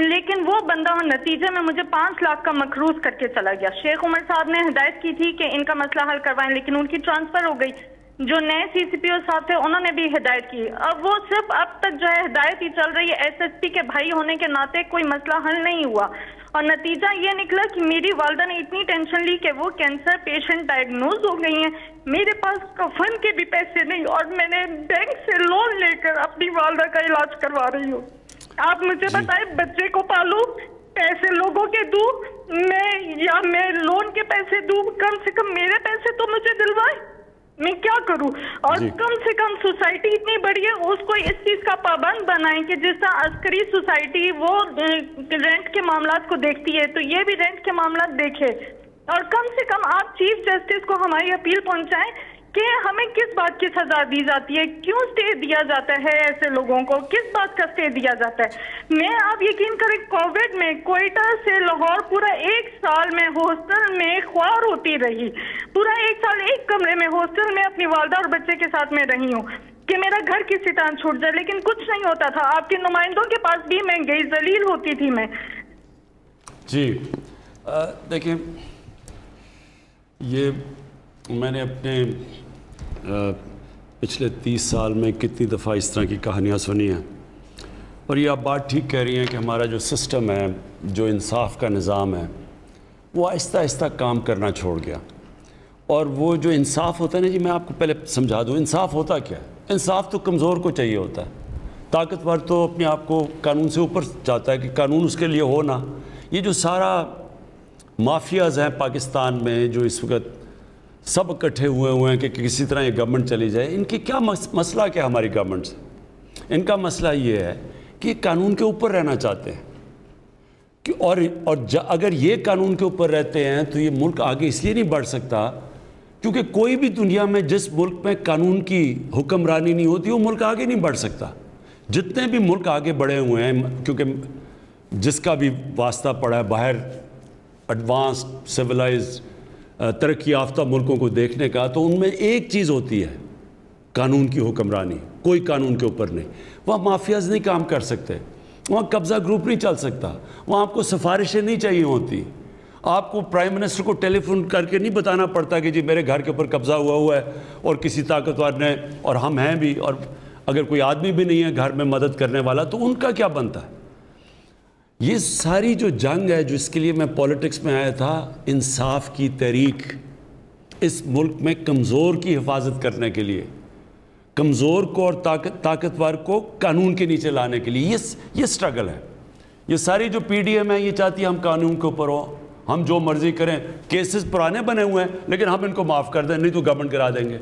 لیکن وہ بندہ نتیجے میں مجھے 5 لاکھ کا مقروض کر کے چلا گیا. شیخ عمر صاحب نے ہدایت کی تھی کہ ان کا مسئلہ حل کروائیں, لیکن ان کی ٹرانسفر ہو گئی. جو نئے CCPO صاحب تھے انہوں نے بھی ہدایت کی. اب وہ صرف اب تک جو ہے ہدایت ہی چل رہی ہے. SSP کے بھائی ہونے کے ناطے کوئی مسئلہ حل نہیں ہوا, اور نتیجہ یہ نکلا کہ میری والدہ نے اتنی ٹینشن لی کہ وہ کینسر پیشنٹ ڈائگنوز ہو گئی ہیں. میرے پاس کفن کے بھی پیسے نہیں, اور میں نے بینک سے لون لے کر اپنی والدہ کا علاج کروا رہی ہوں. آپ مجھے بتائیں, بچے کو پالوں, پیسے لوگوں کے دوں میں, یا میں لون کے پیسے دوں؟ کم سے کم میرے پیسے تو مجھے دلوائے, میں کیا کروں؟ اور کم سے کم سوسائٹی اتنی بڑی ہے, اس کو اس چیز کا پابند بنائیں کہ جس طرح عسکری سوسائٹی وہ رینٹ کے معاملات کو دیکھتی ہے تو یہ بھی رینٹ کے معاملات دیکھے. اور کم سے کم آپ چیف جسٹس کو ہماری اپیل پہنچائیں کہ ہمیں کس بات کی سزا دی جاتی ہے, کیوں سٹے دیا جاتا ہے ایسے لوگوں کو, کس بات کا سٹے دیا جاتا ہے. میں آپ یقین کریں کووڈ میں کوئٹہ سے لاہور پورا 1 سال میں ہاسٹل میں خوار ہوتی رہی, پورا 1 سال ایک کمرے میں ہاسٹل میں اپنی والدہ اور بچے کے ساتھ میں رہی ہوں کہ میرا گھر کسی طرح چھوٹ جائے, لیکن کچھ نہیں ہوتا تھا. آپ کے نمائندوں کے پاس بھی میں گئی, ذلیل ہوتی تھی میں. جی دیکھیں, یہ میں نے اپنے پچھلے 30 سال میں کتنی دفعہ اس طرح کی کہانیاں سنی ہیں, اور یہ آپ بات ٹھیک کہہ رہی ہیں کہ ہمارا جو سسٹم ہے, جو انصاف کا نظام ہے, وہ آہستہ آہستہ کام کرنا چھوڑ گیا. اور وہ جو انصاف ہوتا ہے نا جی, میں آپ کو پہلے سمجھا دوں انصاف ہوتا کیا ہے. انصاف تو کمزور کو چاہیے ہوتا ہے, طاقتور تو اپنے آپ کو قانون سے اوپر چاہتا ہے کہ قانون اس کے لیے ہو نا. یہ جو سارا مافیاز ہیں پاکستان میں جو اس وقت سب اکٹھے ہوئے ہیں کہ کسی طرح یہ گورنمنٹ چلی جائے, ان کی کیا مسئلہ کیا ہماری گورنمنٹ سے؟ ان کا مسئلہ یہ ہے کہ قانون کے اوپر رہنا چاہتے ہیں, اور اگر یہ قانون کے اوپر رہتے ہیں تو یہ ملک آگے اس لیے نہیں بڑھ سکتا کیونکہ کوئی بھی دنیا میں جس ملک میں قانون کی حکمرانی نہیں ہوتی وہ ملک آگے نہیں بڑھ سکتا. جتنے بھی ملک آگے بڑھے ہوئے ہیں, کیونکہ جس کا بھی واسطہ پڑا ہے باہر ایڈوانسڈ سویلائزڈ ترقی یافتہ ملکوں کو دیکھنے کا, تو ان میں ایک چیز ہوتی ہے قانون کی حکمرانی, کوئی قانون کے اوپر نہیں. وہاں مافیاز نہیں کام کر سکتے, وہاں قبضہ گروپ نہیں چل سکتا, وہاں آپ کو سفارشیں نہیں چاہیے ہوتی. آپ کو پرائم منسٹر کو ٹیلی فون کر کے نہیں بتانا پڑتا کہ جی میرے گھر کے اوپر قبضہ ہوا ہے اور کسی طاقتور نے, اور ہم ہیں بھی, اور اگر کوئی آدمی بھی نہیں ہے گھر میں مدد کرنے والا تو ان کا کیا بنتا ہے. یہ ساری جو جنگ ہے, جو اس کے لیے میں پولیٹکس میں آیا تھا, انصاف کی تحریک, اس ملک میں کمزور کی حفاظت کرنے کے لیے, کمزور کو اور طاقتور کو قانون کے نیچے لانے کے لیے یہ سٹرگل ہے. یہ ساری جو PDM ہے یہ چاہتی ہے ہم قانون کے اوپر ہوں, ہم جو مرضی کریں, کیسز پرانے بنے ہوئے ہیں لیکن ہم ان کو معاف کر دیں, نہیں تو گورنمنٹ کرا دیں گے.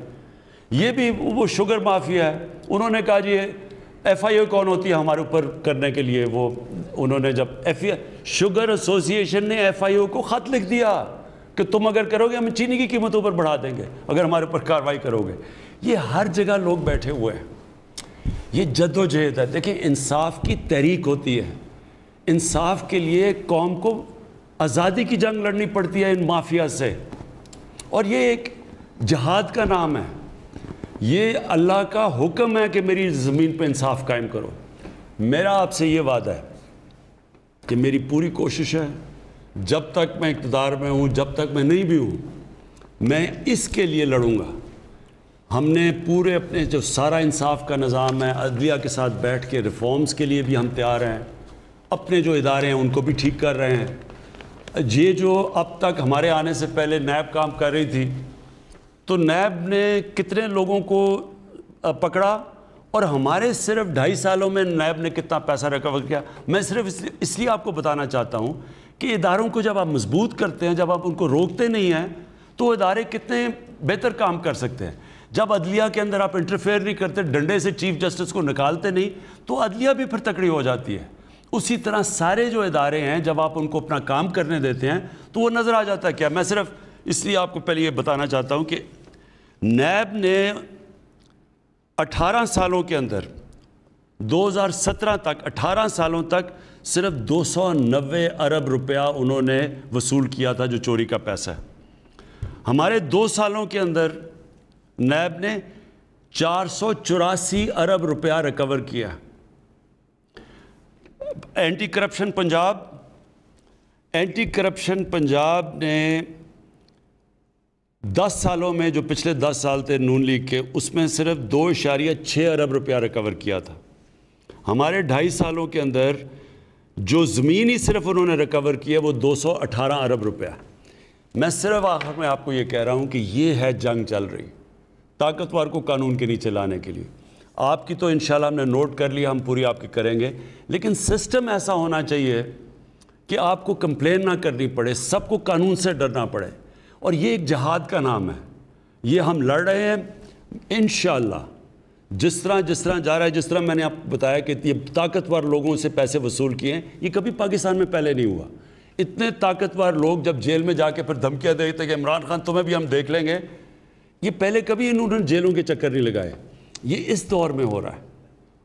یہ بھی وہ شوگر مافیا ہے, انہوں نے کہا جی ایف آئی او کون ہوتی ہے ہمارے اوپر کرنے کے لیے؟ وہ انہوں نے جب شوگر ایسوسی ایشن نے ایف آئی او کو خط لکھ دیا کہ تم اگر کرو گے ہم چینی کی قیمتوں پر بڑھا دیں گے اگر ہمارے اوپر کارروائی کرو گے. یہ ہر جگہ لوگ بیٹھے ہوئے ہیں. یہ جد و جہد ہے. دیکھیں انصاف کی تحریک ہوتی ہے. انصاف کے لیے قوم کو آزادی کی جنگ لڑنی پڑتی ہے ان مافیا سے, اور یہ ایک جہاد کا نام ہے. یہ اللہ کا حکم ہے کہ میری زمین پہ انصاف قائم کرو. میرا آپ سے یہ وعدہ ہے کہ میری پوری کوشش ہے جب تک میں اقتدار میں ہوں, جب تک میں نہیں بھی ہوں, میں اس کے لیے لڑوں گا. ہم نے پورے اپنے جو سارا انصاف کا نظام ہے عدلیہ کے ساتھ بیٹھ کے ریفارمز کے لیے بھی ہم تیار ہیں. اپنے جو ادارے ہیں ان کو بھی ٹھیک کر رہے ہیں. یہ جو اب تک ہمارے آنے سے پہلے نیب کام کر رہی تھی تو نیب نے کتنے لوگوں کو پکڑا اور ہمارے صرف 2.5 سالوں میں نیب نے کتنا پیسہ ریکور کیا. میں صرف اس لیے آپ کو بتانا چاہتا ہوں کہ اداروں کو جب آپ مضبوط کرتے ہیں, جب آپ ان کو روکتے نہیں ہیں تو ادارے کتنے بہتر کام کر سکتے ہیں. جب عدلیہ کے اندر آپ انٹرفیئر نہیں کرتے, ڈنڈے سے چیف جسٹس کو نکالتے نہیں, تو عدلیہ بھی پھر تکڑی ہو جاتی ہے. اسی طرح سارے جو ادارے ہیں جب آپ ان کو اپنا کام کرنے دیتے ہیں تو وہ نظر آ جاتا ہے. کیا میں صرف اس لیے آپ کو پہلے یہ بتانا چاہتا ہوں کہ نیب نے 18 سالوں کے اندر 2017 تک 18 سالوں تک صرف 290 ارب روپیہ انہوں نے وصول کیا تھا جو چوری کا پیسہ ہے. ہمارے 2 سالوں کے اندر نیب نے 484 ارب روپیہ ریکور کیا. اینٹی کرپشن پنجاب نے 10 سالوں میں, جو پچھلے 10 سال تھے نون لیگ کے, اس میں صرف 2.6 ارب روپیہ ریکور کیا تھا. ہمارے 2.5 سالوں کے اندر جو زمین ہی صرف انہوں نے ریکور کیا وہ 218 ارب روپیہ. میں صرف آخر میں آپ کو یہ کہہ رہا ہوں کہ یہ ہے جنگ چل رہی طاقتور کو قانون کے نیچے لانے کے لیے. آپ کی تو انشاءاللہ ہم نے نوٹ کر لیا, ہم پوری آپ کی کریں گے, لیکن سسٹم ایسا ہونا چاہیے کہ آپ کو کمپلین نہ کرنی پڑے, سب کو قانون سے ڈرنا پڑے. اور یہ ایک جہاد کا نام ہے. یہ ہم لڑ رہے ہیں انشاءاللہ. جس طرح جا رہا ہے, جس طرح میں نے آپ کو بتایا کہ یہ طاقتور لوگوں سے پیسے وصول کیے ہیں, یہ کبھی پاکستان میں پہلے نہیں ہوا. اتنے طاقتور لوگ جب جیل میں جا کے پھر دھمکیاں دیتے کہ عمران خان تمہیں بھی ہم دیکھ لیں گے, یہ پہلے کبھی انہوں نے جیلوں کے چکر نہیں لگائے. یہ اس دور میں ہو رہا ہے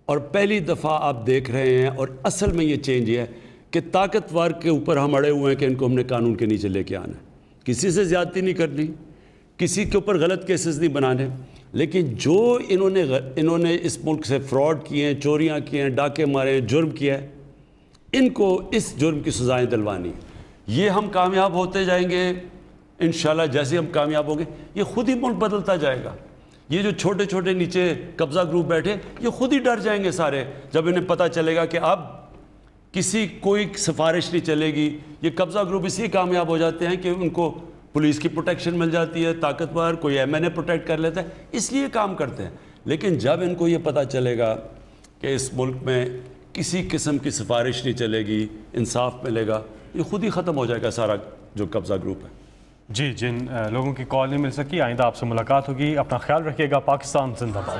اور پہلی دفعہ آپ دیکھ رہے ہیں. اور اصل میں یہ چینج یہ ہے کہ طاقتور کے اوپر ہم اڑے ہوئے ہیں کہ ان کو ہم نے قانون کے نیچے لے کے آنا ہے. کسی سے زیادتی نہیں کرنی, کسی کے اوپر غلط کیسز نہیں بنانے, لیکن جو انہوں نے اس ملک سے فراڈ کیے ہیں, چوریاں کیے ہیں, ڈاکے مارے ہیں, جرم کیا ہے, ان کو اس جرم کی سزائیں دلوانی. یہ ہم کامیاب ہوتے جائیں گے انشاءاللہ. جیسے ہم کامیاب ہوں گے یہ خود ہی ملک بدلتا جائے گا. یہ جو چھوٹے چھوٹے نیچے قبضہ گروپ بیٹھے یہ خود ہی ڈر جائیں گے سارے, جب انہیں پتہ چلے گا کہ اب کوئی سفارش نہیں چلے گی. یہ قبضہ گروپ اس لیے کامیاب ہو جاتے ہیں کہ ان کو پولیس کی پروٹیکشن مل جاتی ہے, طاقتور کوئی ایم این اے پروٹیکٹ کر لیتا ہے, اس لیے کام کرتے ہیں. لیکن جب ان کو یہ پتہ چلے گا کہ اس ملک میں کسی قسم کی سفارش نہیں چلے گی, انصاف ملے گا, یہ خود ہی ختم ہو جائے گا سارا جو قبضہ گروپ ہے. جی, جن لوگوں کی کال نہیں مل سکی, آئندہ آپ سے ملاقات ہوگی. اپنا خیال رکھیے گا. پاکستان زندہ باد.